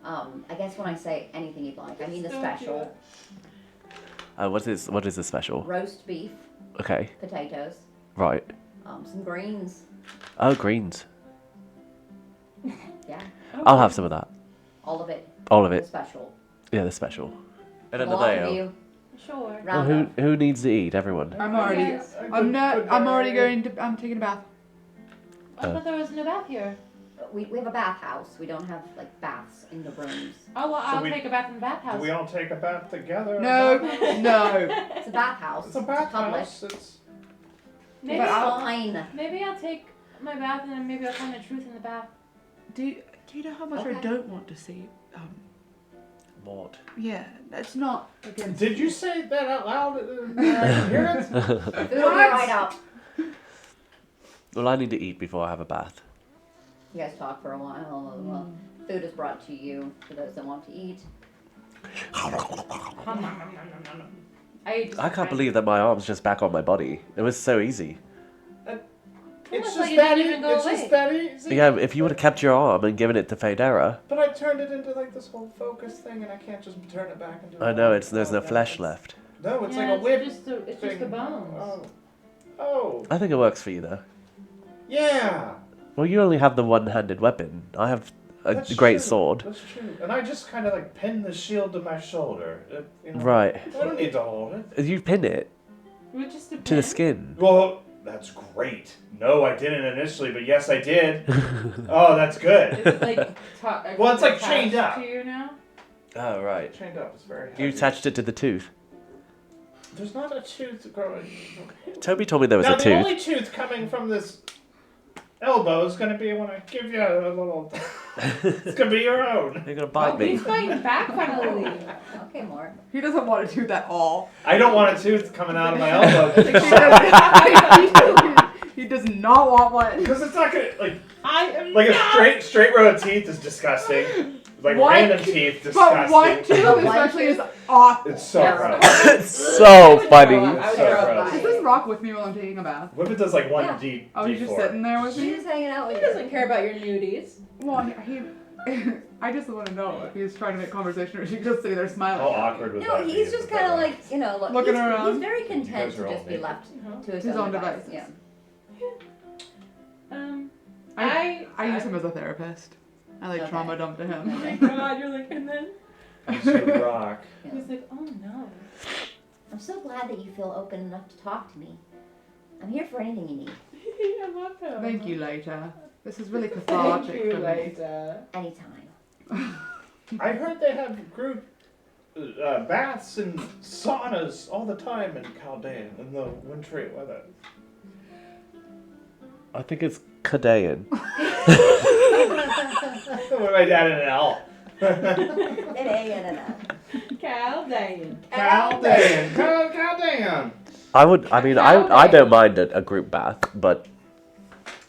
I guess when I say anything you'd like, I mean the So special. What is the special? Roast beef, Okay, potatoes, right. some greens. Oh, greens. Yeah, I'll have some of that. all of it. All of The it. special. Yeah, the special. And Well, another all of ale. you, Sure. Well, round up. who needs to eat? Everyone. I'm already. Yes. I'm already going to. I'm taking a bath. I thought there was no bath here. We have a bathhouse. We don't have like baths in the rooms. Oh, well, So I'll we- take a bath in the Do bathhouse. we all take a bath together? No, no. It's a bathhouse. It's a public. bathhouse. It's Maybe, But I'll- Fine. maybe I'll take my bath and then maybe I'll find the truth in the bath. Do you know how much I Okay. don't want to see? Maud. Yeah, that's not against. Did you say that out loud? I can hear it. Food will be right up. Well, I need to eat before I have a bath. You guys talk for a while. Well, food is brought to you for those that want to eat. I can't believe that my arm's just back on my body. It was so easy. It's Almost just like it that didn't easy. even go It's just away. that easy. Yeah, if you would have kept your arm and given it to Federa. But I turned it into like this whole focus thing, and I can't just turn it back into. I know, there's no flesh left. No, it's Yeah, like a whip. It's just thing. the bones. Oh. Oh. I think it works for you, though. Yeah. Well, you only have the one-handed weapon. I have a That's great true. sword. That's true. And I just kind of like pinned the shield to my shoulder. You know? Right. I don't need to hold it. You pin it With just a to the pin? skin. Well, that's great. No, I didn't initially, but yes, I did. Oh, that's good. Is it like Well, it's like attached chained up. to you now? Oh, right. Chained up. It's very heavy. You attached it to the tooth. There's not a tooth growing. Toby told me there was Now, a the tooth. only tooth coming from this elbow is going to be when I give you a little. It's going to be your own. You're gonna bite me. He's fighting back finally. Okay, Mark. He doesn't want to do that all. I don't want a tooth coming out of my elbow. He does not want one. Because it's not going to. I am Like not. a straight row of teeth is disgusting. Like One- random teeth, disgusting. But one tooth One especially tooth? is awful. It's so That's gross. It's so funny. I would So throw up. gross. Does this rock with me while I'm taking a bath? What if it does like one Yeah. D? Oh, he's just D4? sitting there with me? She's hanging out with He you. doesn't care about your nudies. Well, he I just want to know if he's trying to make conversation or is he just sitting there smiling. How awkward was No, that? he's just kind of like, Looking he's, around. He's very content guys to are all just be naked. left to his, His own device. devices. Yeah. I use him as a therapist. I like Okay. trauma dump to Oh my him. god, you're like, and then rock. Yeah. he's like, oh no. I'm so glad that you feel open enough to talk to me. I'm here for anything you need. I love him. Thank you, later. This is really Thank cathartic. you for me. later. Anytime. I heard they have group baths and saunas all the time in Chaldean in the wintry weather. I think it's Kadean. What am I down in an L? An A and an L. Chaldean. Chaldean. Chaldean. I don't mind a group bath, but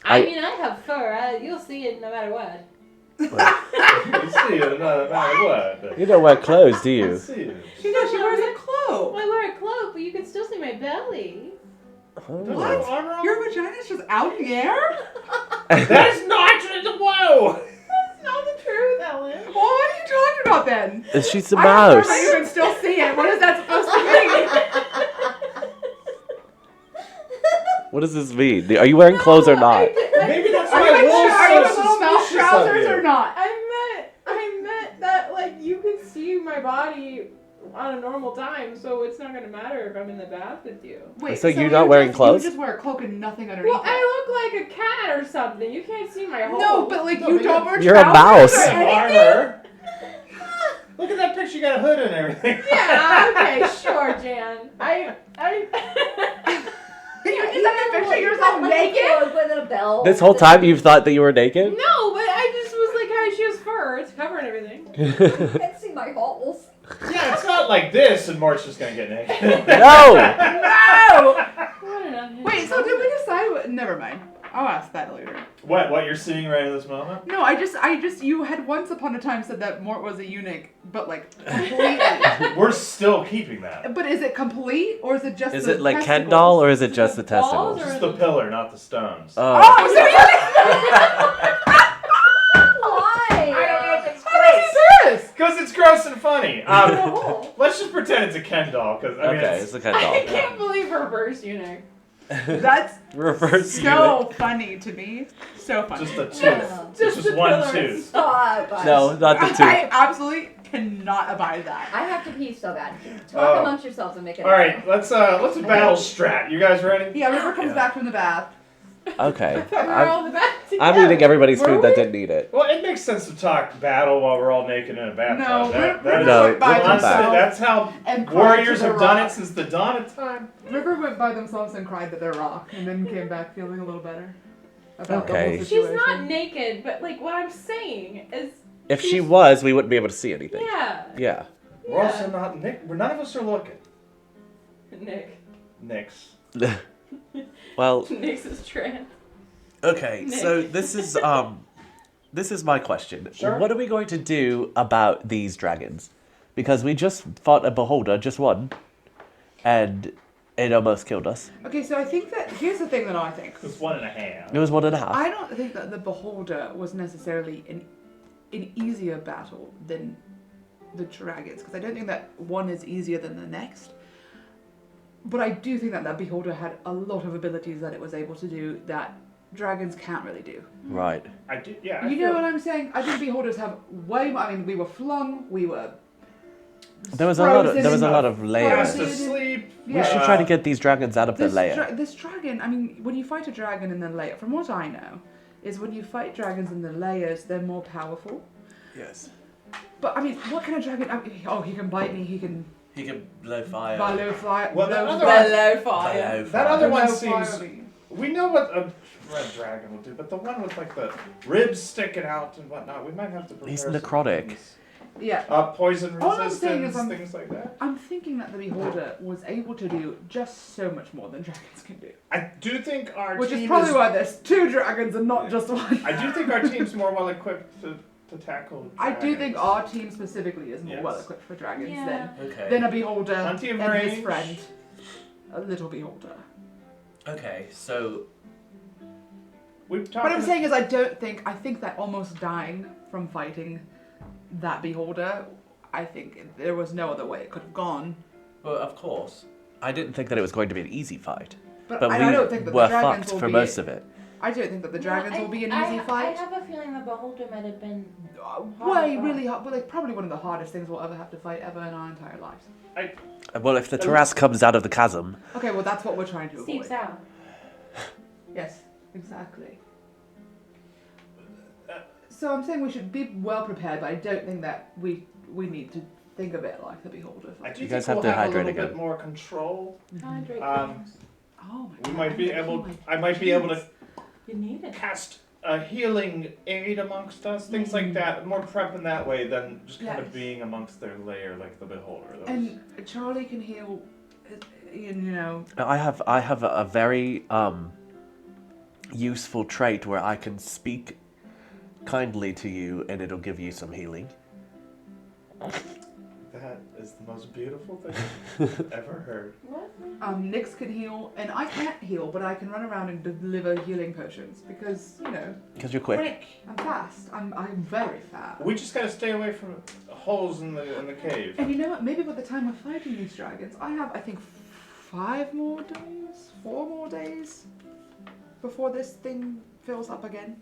I mean, I have fur. You'll see it no matter what. You see it no matter what. you don't wear clothes, do You you? see it. She wears a cloak. I wear a cloak, but you can still see my belly. There's Oh. no armor on Your vagina's just out in the air? That is not true. Whoa! That's not the truth, Ellen. Well, what are you talking about then? She's a I don't mouse. know how you can still see it. What is that supposed to mean? What does this mean? Are you wearing clothes or not? Maybe that's Are why you in Will's so little mouse suspicious of trousers you. or not? I meant that like you can see my body on a normal time, so it's not gonna matter if I'm in the bath with you. Wait, So you're not wearing clothes? You just wear a cloak and nothing underneath Well, it. I look like a cat or something. You can't see my whole. No, but like No, you but don't wear You're a trousers mouse. or Some anything? armor. Look at that picture. You got a hood and everything. Yeah. Okay. Sure, Jan. I. You just have to picture yourself naked? With a belt. This whole time you've thought that you were naked? No, but I just was like, "Hi, she has fur. It's covering everything." You can't see my holes. Yeah, it's not like this, and Mort's just gonna get naked. No! No! I don't know. Wait, so did we decide what? Never mind. I'll ask that later. What you're seeing right in this moment? No, I just, you had once upon a time said that Mort was a eunuch, but like completely. We're still keeping that. But is it complete or is it just Is the it like Ken testicles? doll or is it just the the balls testicles? or- Just the pillar, not the stones. Oh, so Why? I don't know if it's How did you do this? Because it's gross and funny. hole. Let's just pretend it's a Ken doll, because I mean, Okay, it's a Ken I doll. can't believe reverse eunuch. That's Reverse so funny to me. So funny. just a tooth. Yeah. It's Just just the one pillars. tooth. Stop. No, not the I two. absolutely cannot abide that. I have to pee so bad. Talk Oh. amongst yourselves and make it. All right, let's battle strat. You guys ready? Yeah, River comes Yeah. back from the bath. Okay. We're all in the back I'm together. eating everybody's Were food that we? didn't eat it. Well, it makes sense to talk battle while we're all naked in a bathtub. No, That River is- No, went by we'll come honestly, back. themselves that's how and cried warriors to the have done rock. it since the dawn of time. River went by themselves and cried to their rock, and then came back feeling a little better about the Okay. whole She's situation. not naked, but like what I'm saying is. If she was, we wouldn't be able to see anything. Yeah. Yeah. We're also not Nick. None of us are looking. Nick. Nick's. Well, Nick's is trans. okay, Nick. so this is my question. Sure. What are we going to do about these dragons? Because we just fought a beholder, just one, and it almost killed us. Okay, so I think that here's the thing that I think. It's 1.5. It was 1.5. I don't think that the beholder was necessarily an easier battle than the dragons, because I don't think that one is easier than the next. But I do think that beholder had a lot of abilities that it was able to do that dragons can't really do. Right. I do. Yeah. I You know feel- what I'm saying? I think beholders have way more. I mean, we were flung, we were. There was a lot of frozen, layers. Fast asleep. Yeah. We should try to get these dragons out of their lair. This dragon, I mean, when you fight a dragon in the lair, from what I know, is when you fight dragons in the layers, they're more powerful. Yes. But I mean, what kind of dragon? I mean, oh, he can bite me. He can He can blow fire. blow fire. Well, the blow other fire. Hello, fire. Blow That fire. other one blow fire seems. me. We know what a red dragon will do, but the one with like the ribs sticking out and whatnot, we might have to prepare. He's some necrotic. things. Yeah. Poison All I'm saying resistance, is I'm- things like that. I'm thinking that the beholder was able to do just so much more than dragons can do. I do think our Which team is probably is. why there's two dragons and not just one. I do think our team's more well equipped to tackle. I do think dragons. our team specifically is more Yes. well equipped for dragons Yeah. Okay. than a beholder Plenty of and his range. friend, a little beholder. Okay, so We've talked. What I'm saying is, I think that almost dying from fighting that beholder, I think there was no other way it could have gone. well, of course, I didn't think that it was going to be an easy fight, But but I we don't think that were the dragons fucked will for be. most of it. I don't think that the dragons will be an easy I fight. have a feeling the beholder might have been. Way really hard, but like probably one of the hardest things we'll ever have to fight ever in our entire lives. Well, if the Taras comes out of the chasm, Okay, well that's what we're trying to Steve's avoid. out. Yes, exactly. So I'm saying we should be well prepared, but I don't think that we need to think of it like the beholder. I do You think guys we'll have to have a hydrate little bit again. more control. Hydrate. Um, Oh my We god. might be I'm gonna able. pee my I might be able to pants. You need it. cast a healing aid amongst us, things like that. More prep in that way than just kind of Yes. being amongst their lair like the beholder. Those- And Charlie can heal, you know. I have a very useful trait where I can speak kindly to you and it'll give you some healing. That is the most beautiful thing I've ever heard. What? Nyx can heal, and I can't heal, but I can run around and deliver healing potions because, you know, Because you're quick. I'm fast. I'm very fast. We just gotta stay away from holes in the cave. And you know what? Maybe by the time we're fighting these dragons, I have, I think, 4 more days before this thing fills up again.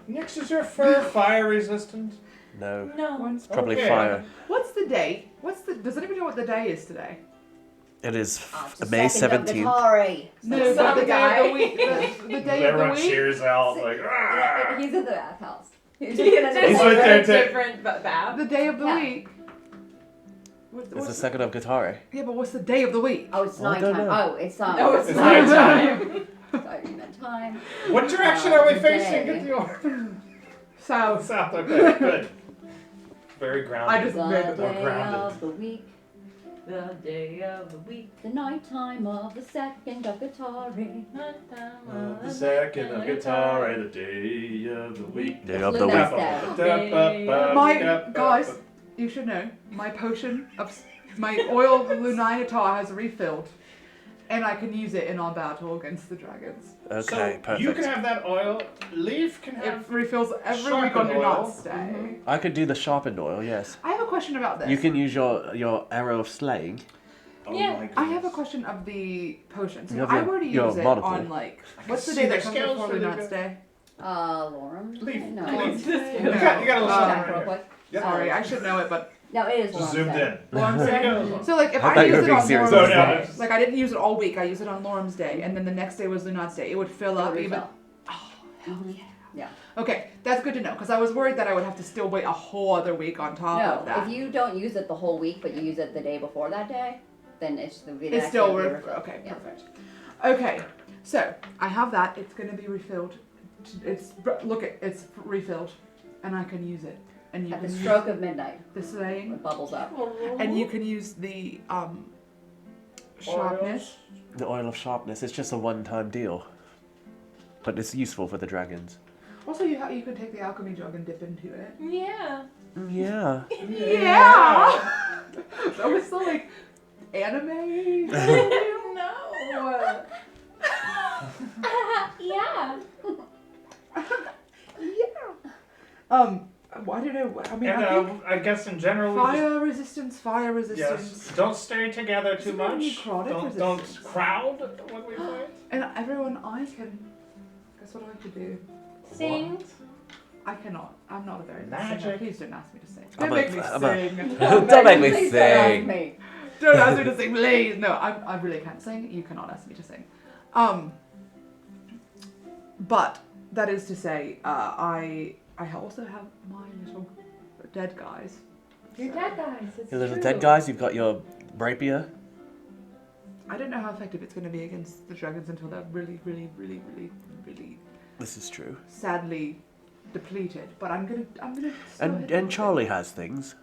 Next, is your fur fire resistant? No. No. Once. Probably Okay. fire. What's the day? Does anybody know what the day is today? It is It's the May second of 17th. Guitari. No, Some but the day guy. of the week. The day of the Everyone week. cheers out like. Yeah, "Ah!" he's in the bathhouse. He's He's just gonna He's do with it. their different bath. The day of the Yeah. week. It's the second of Guitari. Yeah, but what's the day of the week? Oh, it's I don't nighttime. know. Oh, it's No, it's It's not nighttime. Sorry, you meant time. What direction are we Day. facing? Get the order. South. South. Okay, good. Very grounded. I just The read More day grounded. of the week, The day of the week. the nighttime of the second of Guitari. The second of guitar, the day of the week. Day of the My guys, you should know my potion of my oil of Luninatar has refilled, and I can use it in our battle against the dragons. Okay, So perfect. you can have that oil. Leaf can It have. refills every week on Sharpened Do Not oil. Stay. I could do the sharpened oil, yes. I have a question about this. You can use your arrow of slaying. Oh Yeah. my I have a goodness. question of the potion. So You have I your- were to your use it monocle. on like what's the see day their that comes scales before really Lunina's good. Day? Lorem? Leaf. No. Leaf. No. You gotta listen Check to real it. quick. Yeah. Sorry, I should know it, but No, it is Just Lorem zoomed Day. in. Lorem's There Day. you go. So like if I I, thought you use were it being on serious. Lorem's So now Day, it's- like I didn't use it all week, I used it on Lorem's Day, and then the next day was Lunina's Day, it would fill up even. Refill. Oh, hell Mhm. yeah. Yeah. Okay, that's good to know, because I was worried that I would have to still wait a whole other week on top of No, that. if you don't use it the whole week, but you use it the day before that day, then it's the It's next still day will be refilled. refilled. Okay, Yeah. perfect. Okay, so I have that. It's going to be refilled. It's it's refilled, and I can use it. And you At the can stroke use of midnight, the slaying, it bubbles up. and you can use the sharpness. The oil of sharpness. It's just a one-time deal. But it's useful for the dragons. Also, you can take the alchemy jug and dip into it. Yeah. Yeah. Yeah. That was so like anime. No. Yeah. I don't know. I mean, And I think I guess in general, we just, fire resistance. yes, don't stay together too Isn't there any much. necrotic Don't resistance? crowd when we fight. And everyone, I can. Guess what I could do? Sing. I cannot. I'm not a very good Magic. singer. Please don't ask me to sing. I'm Don't a- make me I'm a- sing. Don't make me Please don't ask sing. me. Don't ask me to sing, please. No, I really can't sing. You cannot ask me to sing. But that is to say, I also have my little dead guys. You're dead guys. It's Your little true. dead guys, you've got your rapier. I don't know how effective it's going to be against the dragons until they're really, really, really, really, really This is true. sadly depleted. But I'm gonna. still And hit and them. Charlie has things.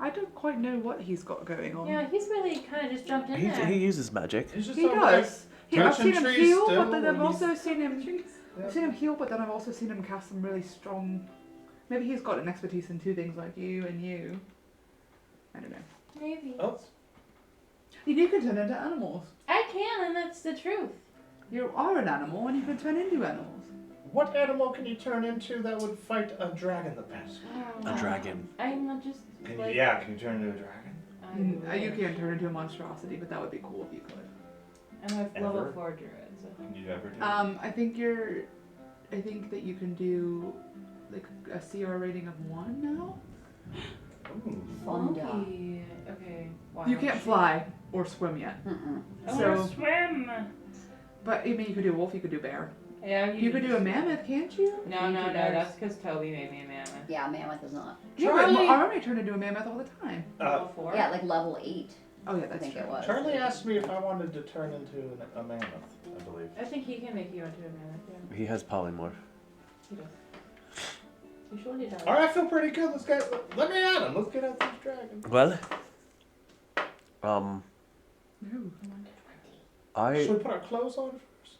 I don't quite know what he's got going on. Yeah, he's really kind of just jumped in there. He uses magic. It's just He over there. does. I've seen him Touching heal, trees but then still, I've also he's- seen him. Yeah. I've seen him heal, but then I've also seen him cast some really strong. Maybe he's got an expertise in two things like you and you. I don't know. Maybe. Oh, You can turn into animals. I can, and that's the truth. You are an animal, and you can turn into animals. what animal can you turn into that would fight a dragon the best? A dragon. I'm not just Can like. you, can you turn into a dragon? You can't turn into a monstrosity, but that would be cool if you could. I'm a level Ever? 4 druid, so. Can you ever do I think that you can do like a CR rating of 1 now. Ooh. Fonda. Funky. Okay. Wow. You can't fly or swim yet. Mm-mm. I So- wanna swim. But I mean, you could do wolf, you could do bear. Yeah, You could do a mammoth, can't you? No, that's because Toby made me a mammoth. Yeah, mammoth is not. Yeah, but Charlie- our army turned into a mammoth all the time. Level 4? Yeah, like level 8. Oh yeah, I that's think true. it was. Charlie asked me if I wanted to turn into a mammoth, I believe. I think he can make you into a mammoth, yeah. He has polymorph. He does. You sure he does? Alright, I feel pretty good. Let's get, let me at him. Let's get at these dragons. Well, No. Should we I put our clothes on first?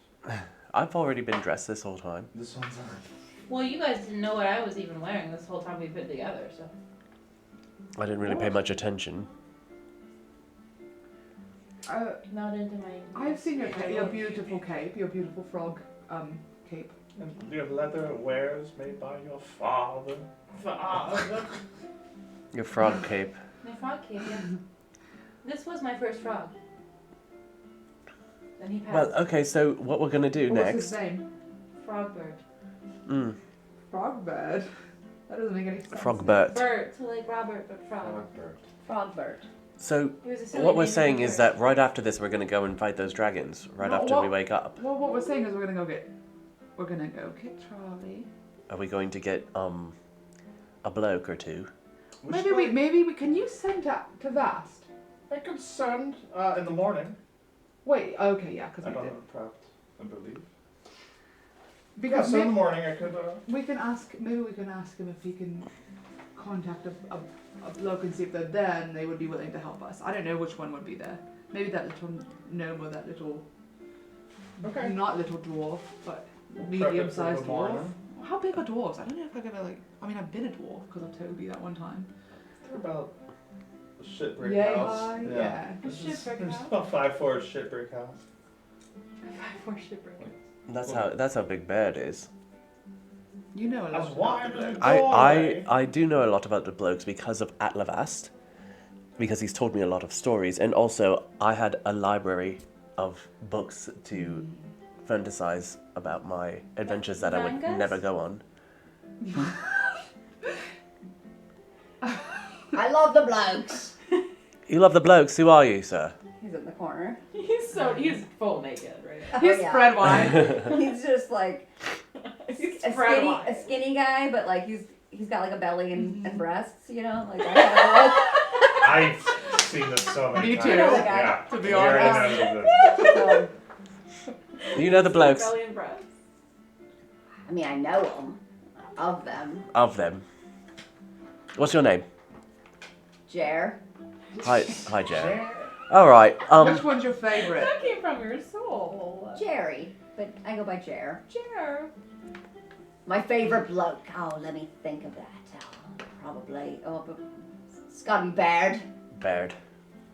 I've already been dressed this whole time. This one's on. Well, you guys didn't know what I was even wearing this whole time we've been together, so. I didn't really pay much attention. Not into my. I've seen your beautiful cape, your beautiful frog cape. And your leather wares made by your father. Your frog cape. My frog cape, yeah. This was my first frog. Then he passed. Well, okay, so what we're gonna do What's next? his name? Frogbird. Mm, Frogbird. That doesn't make any sense. Frogbert. Bird, so like Robert, but frog. Frogbird. So He was a silly what we're name for saying a is bird. that right after this, we're gonna go and fight those dragons. Right No, after we what- wake up. Well, what we're saying is we're gonna go get Charlie. Are we going to get a bloke or two? Maybe we can you send to Vast? I could send in the morning. Wait, okay, yeah, because I we don't did. have prepped, I believe. Because so in the maybe, morning I could. we can ask him if he can contact a bloke and see if they're there and they would be willing to help us. I don't know which one would be there. Maybe that little gnome or that little, Okay. not little dwarf, but We'll prep it for medium-sized the dwarf. morning. How big are dwarves? I don't know if I've ever I've been a dwarf because of Toby that one time. They're about a shit brick Yay house. high, yeah. A shit brick There's house? about 5'4" shit brick house. 5'4" shipwreck. That's how big Baird is. You know a lot As about wide the as a bloke. I do know a lot about the blokes because of Atlavast, because he's told me a lot of stories, and also I had a library of books to fantasize about my adventures that I would Mangas? never go on. I love the blokes. You love the blokes. Who are you, sir? He's in the corner. He's full naked, right? He's Oh, yeah. spread wide. He's just like He's a spread skinny, wide. a skinny guy, but like he's got like a belly and breasts, you know, like that I've seen this so many Me times. too, Yeah. to be We already honest. know this. kind of so, You know the blokes Belly and breasts. I mean, I know them, of them. of them. What's your name? Jer. Hi, Jerry. All right. Which one's your favorite? That came from your soul. Jerry. But I go by Jer. Jer. My favorite bloke. Oh, let me think of that. Oh, probably. Oh, but it's gotta be Baird. Baird.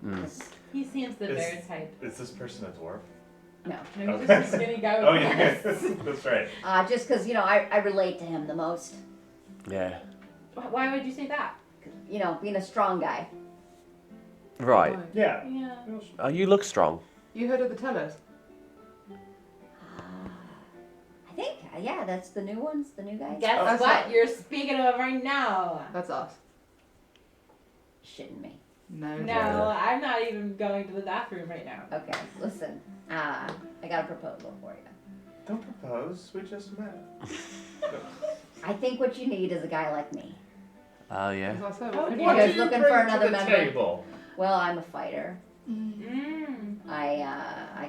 Mm. 'Cause- He seems the Is- bear type. Is this person a dwarf? No. No, he's just a skinny guy with Oh yeah, breasts. that's right. Just because, you know, I relate to him the most. Yeah. Why would you say that? 'Cause, you know, being a strong guy. Right. Yeah. Yeah. You look strong. You heard of the Tellers? I think, yeah, that's the new ones, the new guys. Guess That's what? not- You're speaking of right now. That's us. Shitting me. No. No, Yeah. I'm not even going to the bathroom right now. Okay, listen. I got a proposal for you. Don't propose. We just met. I think what you need is a guy like me. Oh yeah. As I said, Oh, what could You What you guys do you looking bring for to another the member? table? Well, I'm a fighter. Mm. I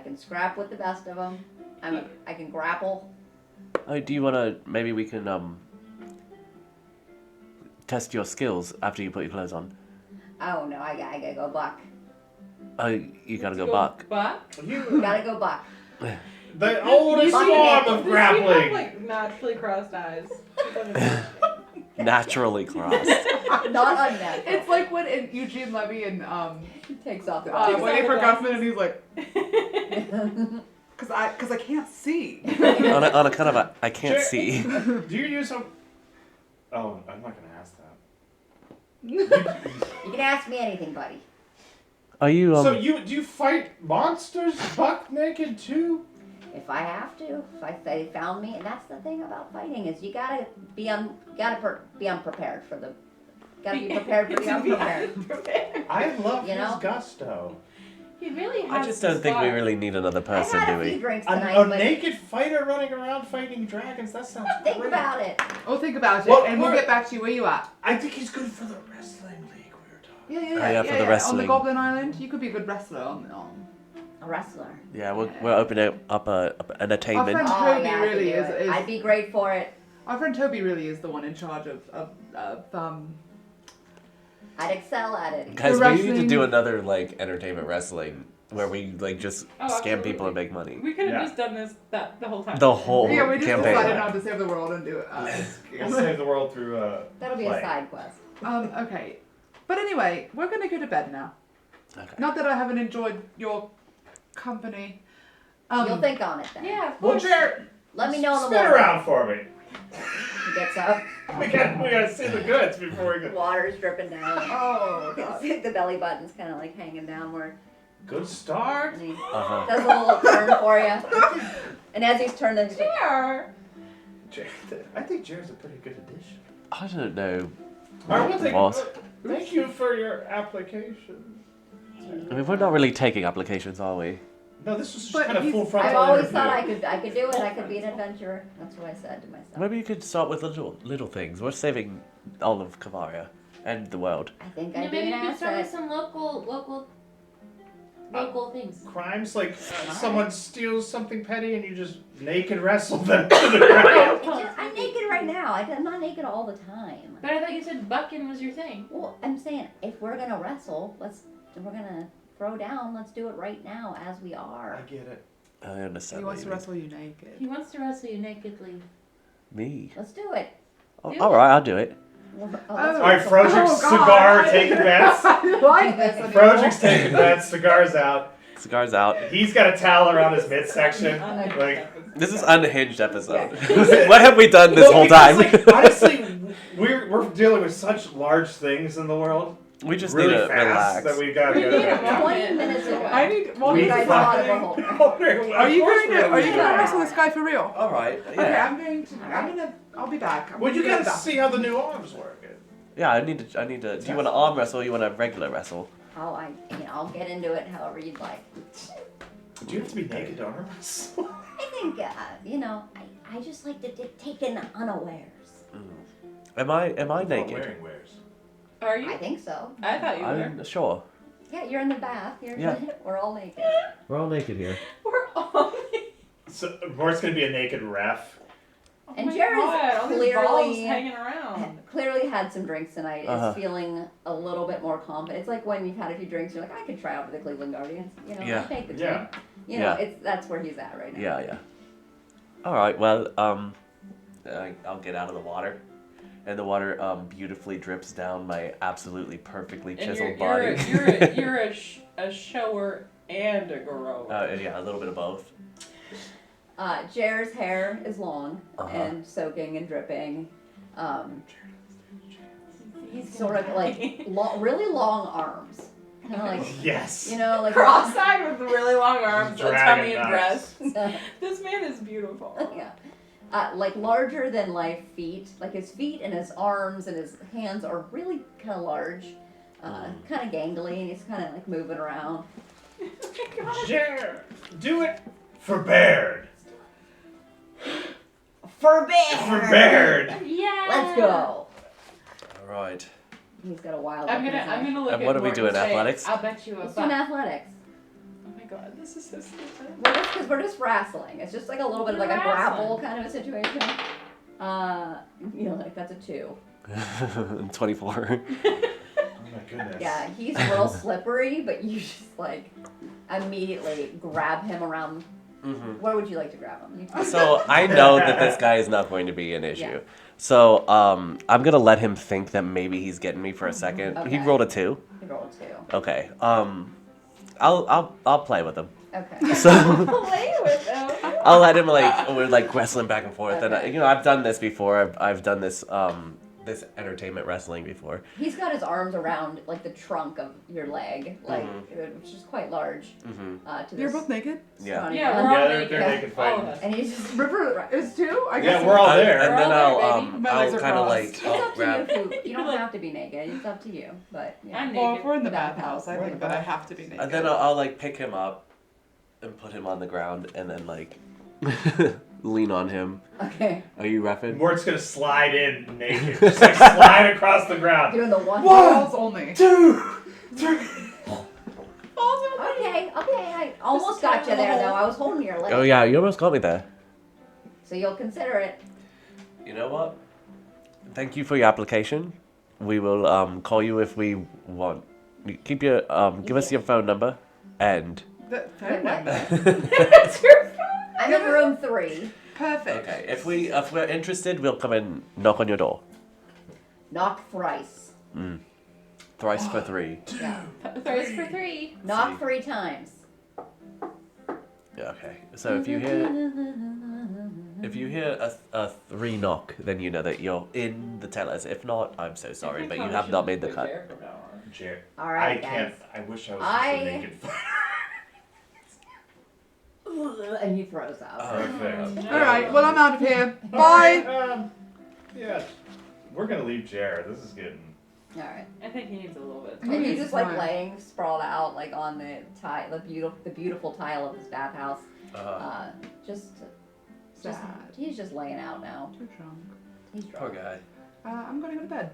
can scrap with the best of them. I can grapple. Oh, do you wanna? Maybe we can test your skills after you put your clothes on. Oh no, I gotta go buck. Oh, you gotta go Buck. You, Gotta go buck. the oldest Buck form naked. of Does he have, grappling. like, naturally crossed eyes? Naturally crossed. Not unnatural. It's like when Eugene Levy and He takes off the waiting for glasses. Guffman and he's like, cause I can't see. on a kind of a I can't Sure. see. Do you use a? Oh, I'm not gonna ask that. You can ask me anything, buddy. Are you So do you fight monsters buck naked too? If I have to, if they found me, and that's the thing about fighting is you gotta be unprepared for the. Gotta be prepared for the unprepared. I love You his know? gusto. He really has I just the don't think we spark. really need another I person, had do a few we? drinks A tonight, but naked fighter running around fighting dragons. That sounds think great. about it. We'll think about it, Well, and we'll we're- get back to you. Where you at? I think he's good for the wrestling league we were talking. Yeah, for the On the wrestling. Goblin Island, you could be a good wrestler on. A wrestler. Yeah, we're opening up an Our entertainment. friend Oh, Toby yeah, I could really do is. it. I'd be great for it. Our friend Toby really is the one in charge of I'd excel at it. Guys, The we need to wrestling- do another like entertainment wrestling where we like just Oh, scam absolutely. people and make money. We could have Yeah. just done this the whole time. The whole Yeah, we just campaign. decided not to save the world and do it. We'll save the world through That'll be play. a side quest. Okay. But anyway, we're gonna go to bed now. Okay. Not that I haven't enjoyed your company. You'll think on it then. Yeah, of Well, course. Jared, Let me know in the spin morning. around for me. He gets up. We gotta see the goods before we go. Water's dripping down. Oh, You can see the belly button's kind of like hanging downward. Good start. And he Uh-huh. does a little turn for you. And as he's turning, he's like, Sure. Jared, I think Jared's a pretty good addition. I don't know. All right, What? thank you for your application. I mean, we're not really taking applications, are we? No, this was just But kind of he's- full frontal I've always interview. thought I could do it. I could be an adventurer. That's what I said to myself. Maybe you could start with little things. We're saving all of Kavaria and the world. I think You know, I'd be maybe an you could start with asset. some local things. Crimes like someone steals something petty and you just naked wrestle them to the ground. I'm naked right now. I'm not naked all the time. But I thought you said bucking was your thing. Well, I'm saying if we're gonna wrestle, if we're gonna throw down, let's do it right now as we I are. get it. I understand. he what wants to you mean. wrestle you naked. He wants to wrestle you nakedly. Me. Let's do it. Oh, Do all it. right, I'll do it. That's All right, awesome. Frodrick's Oh, God. cigar taking bets. I like this. Frodrick's taking bets. Cigars out. Cigars out. He's got a towel around his midsection. Unhinged Like, episode. This is unhinged episode. Yeah. What have we done this Well, whole because, time? like, honestly, we're dealing with such large things in the world. We just really need to fast relax. that we've got to We go need to a bed. moment. 20 minutes ago. I need. Well, We You guys fly- thought of a whole. are you going to? Are you going to Yeah. wrestle this guy for real? All right. Okay, Yeah. I'm going to. I'll be back. I'm Well, you gonna gotta go back. see how the new arms work. Yeah. I need to. Do you want to arm wrestle? Or you want to regular wrestle? I'll get into it however you'd like. Do you have to be naked to arm wrestle? I think, I just like to take in unawares. Am I naked? Wearing wares. Are I you? think so. I thought you were. I'm sure. Yeah, you're in the bath. Yeah. We're all naked. We're all naked here. We're all. So Mort's gonna be a naked ref. Oh And my Jared's God, all these clearly- balls hanging around. Clearly had some drinks tonight. Uh-huh. Is feeling a little bit more confident. It's like when you've had a few drinks, you're like, I could try out for the Cleveland Guardians. You know, Yeah. I'd make the team. Yeah. You know, Yeah. that's where he's at right now. Yeah. All right. Well, I'll get out of the water, and the water beautifully drips down my absolutely perfectly And chiseled you're, body. you're a shower and a grower. Yeah, a little bit of both. Jer's hair is long Uh-huh. and soaking and dripping. He's He's sort of like really long arms. Kind of like, Yes. you know, like cross-eyed with really long arms, a tummy Dragon and knives. breasts. This man is beautiful. yeah. Like larger than life feet. Like his feet and his arms and his hands are really kind of large, kind of gangly, and he's kind of like moving around. Jer, do it for Baird. For Baird! For Baird. Yeah. Let's go. All right. He's got a wild. I'm look in gonna his eye. look And at what do we Mort do and in say, athletics? I'll bet you a Let's do buck. athletics. Oh my god, this is so stupid. Because we're just wrestling. It's just like a little bit like a grapple kind of a situation. You know, like that's a 2. 24. Oh my goodness. Yeah, he's real slippery, but you just like immediately grab him around. Where would you like to grab him? So I know that this guy is not going to be an issue. Yeah. So I'm gonna let him think that maybe he's getting me for a second. He Okay. rolled a 2. You roll 2. Okay. I'll play with him. Okay. So Play with him. I'll let him we're like wrestling back and forth, Okay. and I've done this before. I've done this this entertainment wrestling before. He's got his arms around like the trunk of your leg, like which is quite large. To You're this both naked? Yeah. scrawny Yeah, man. we're all they're naked. naked All of fighting. us. And he's just River is too? I guess Yeah, we're all And there. then We're all there, I'll baby. My I'll legs are kind of crossed. like It's I'll up to you. grab. If you don't have to be naked. It's up to you. But yeah. I'm Well, naked. if we're in the Bathhouse. bathhouse, I think that I have to be naked. And then I'll like pick him up and put him on the ground and then like lean on him. Okay. Are you reffing? Mort's gonna slide in naked, just like slide across the ground. Doing the one. Balls only. 2, 3. Okay. I almost got you there though. I was holding your leg. Oh yeah, you almost got me there. So you'll consider it. You know what? Thank you for your application. We will call you if we want. You keep your give us your phone number and. The Wait, phone what? number. That's your phone. I'm in room 3. Perfect. Okay, if we're interested, we'll come and knock on your door. Knock thrice. Thrice for 3. Yeah. Thirst for 3. Knock See. 3 times. Yeah, okay. So if you hear a 3 knock, then you know that you're in the tellers. If not, I'm so sorry, but you have not made the cut. Jared, All right, I can't. guys. I wish I was just a naked fighter. And he throws up. Perfect. All right. Well, I'm out of here. Bye. Yeah, we're gonna leave Jared. This is getting. All right. I think he needs a little bit. And he's just like Fine. laying sprawled out like on the beautiful tile of his bathhouse. Just Sad. he's just laying out now. Too drunk. He's Poor drunk. guy. I'm gonna go to bed.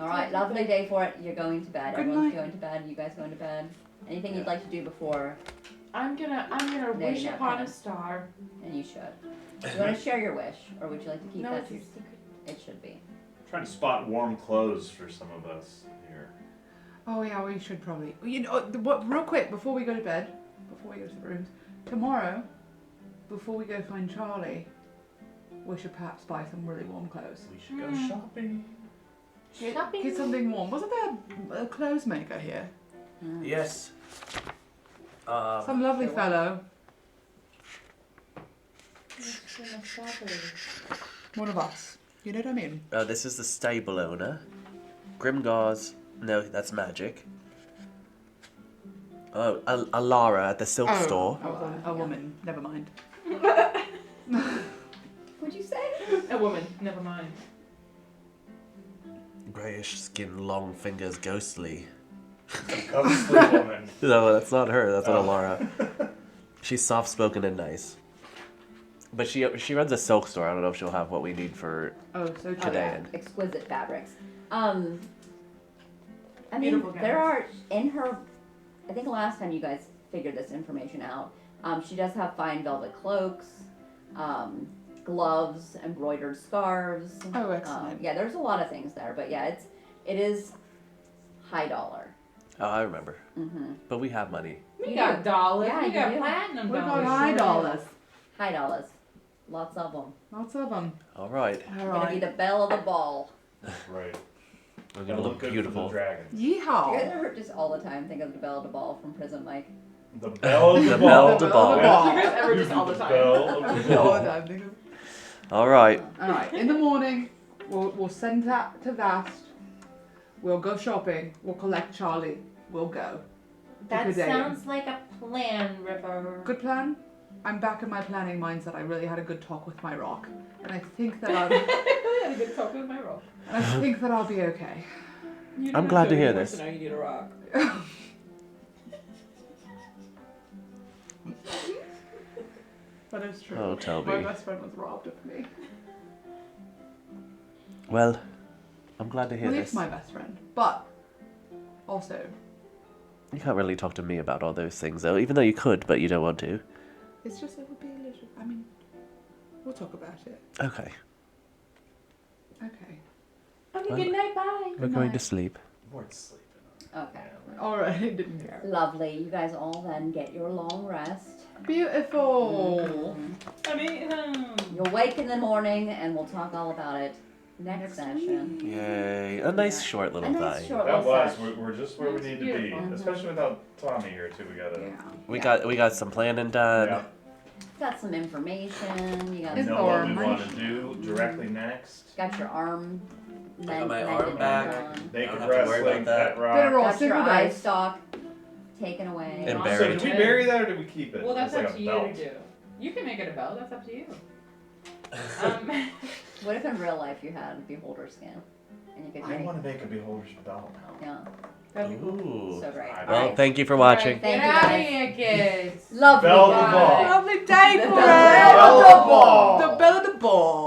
All right, lovely day for it. You're going to bed. Good Everyone's night. going to bed. You guys going to bed. Anything you'd like to do before? I'm gonna No, wish you're not upon gonna. a star. And you should. Do you want to share your wish, or would you like to keep No, that? it's your secret. It should be. Trying to spot warm clothes for some of us here. Oh yeah, we should probably. You know, what? Real quick before we go to bed, before we go to the rooms, tomorrow, before we go find Charlie, we should perhaps buy some really warm clothes. We should go shopping. Get something warm. Wasn't there a clothes maker here? Yes. Some lovely there was. fellow. One of us. You know what I mean? This is the stable owner. Grimgar's. No, that's magic. Oh, Alara at the silk store. I was a woman. Never mind. What'd you say? A woman. Never mind. Grayish skin, long fingers, ghostly. Ghostly woman. No, that's not her. That's not Oh. Alara. She's soft-spoken and nice. But she runs a silk store. I don't know if she'll have what we need for Oh, so today. Oh, yeah. Exquisite fabrics. I mean, Beautiful there gowns. are in her. I think last time you guys figured this information out. She does have fine velvet cloaks, gloves, embroidered scarves. Oh, excellent. Yeah, there's a lot of things there, but yeah, it is high dollar. Oh, I remember. Mm-hmm. But we have money. We You got dollars. Yeah, we you got do. platinum We've got dollars. high sure. dollars. High dollars, lots of them. Lots of them. All right. All You're gonna be right. the belle of the ball. Right. We're Gotta gonna look look good beautiful. for the dragons. You guys Yeehaw. ever just all the time think of the belle of the ball from Prison Mike? The bell of the The ball. bell of the The ball. bell of You guys ever just all the time? Bell of the All ball. the time, think of- All right. All right. In the morning, we'll send that to Vast. We'll go shopping. We'll collect Charlie. We'll go. That Good day. sounds like a plan, River. Good plan. I'm back in my planning mindset. I really had a good talk with my rock, and I think that I'll. I had a good talk with my roll. I think that I'll be okay. I'm glad to hear this. Now you need a rock. That is true. Oh, tell My me. best friend was robbed of me. Well, I'm glad to hear Well, this. it's my best friend, but also You can't really talk to me about all those things, though, even though you could, but you don't want to. it's just it would be a little. I mean, we'll talk about it. Okay. Okay. Okay, Well, good night, bye. We're going to sleep. Mort's sleeping. Okay. All right. I didn't care. Lovely. You guys all then get your long rest. Beautiful. Mhm. I mean, You'll wake in the morning and we'll talk all about it next Next session. Yay. A nice Yeah. short little A nice thing. short That little was. session. We're just where we That's need to beautiful. be, especially without Tommy here too. We gotta. Yeah. We got some planning done. Yeah. Got some information. You got, Know what we want to Information. do directly next. got your arm mend, my mended arm and back. done. Naked don't have to worry wrestling, about that. pet rock. Better roll Got your single eye dice. stalk taken away. And So buried. did we bury that or did we keep it? Well, that's It's like up a to belt. you to do. You can make it a belt. That's up to you. What if in real life you had beholder skin and you could I make? want to make a beholder's belt. Yeah, That'd be cool. Ooh. so great. Well, Well, Alright. thank you for watching. Thank Get you, out of guys. here, kids. Lovely. Bell the Bye. ball. Lovely day The for bell us. of the ball. The bell of the ball.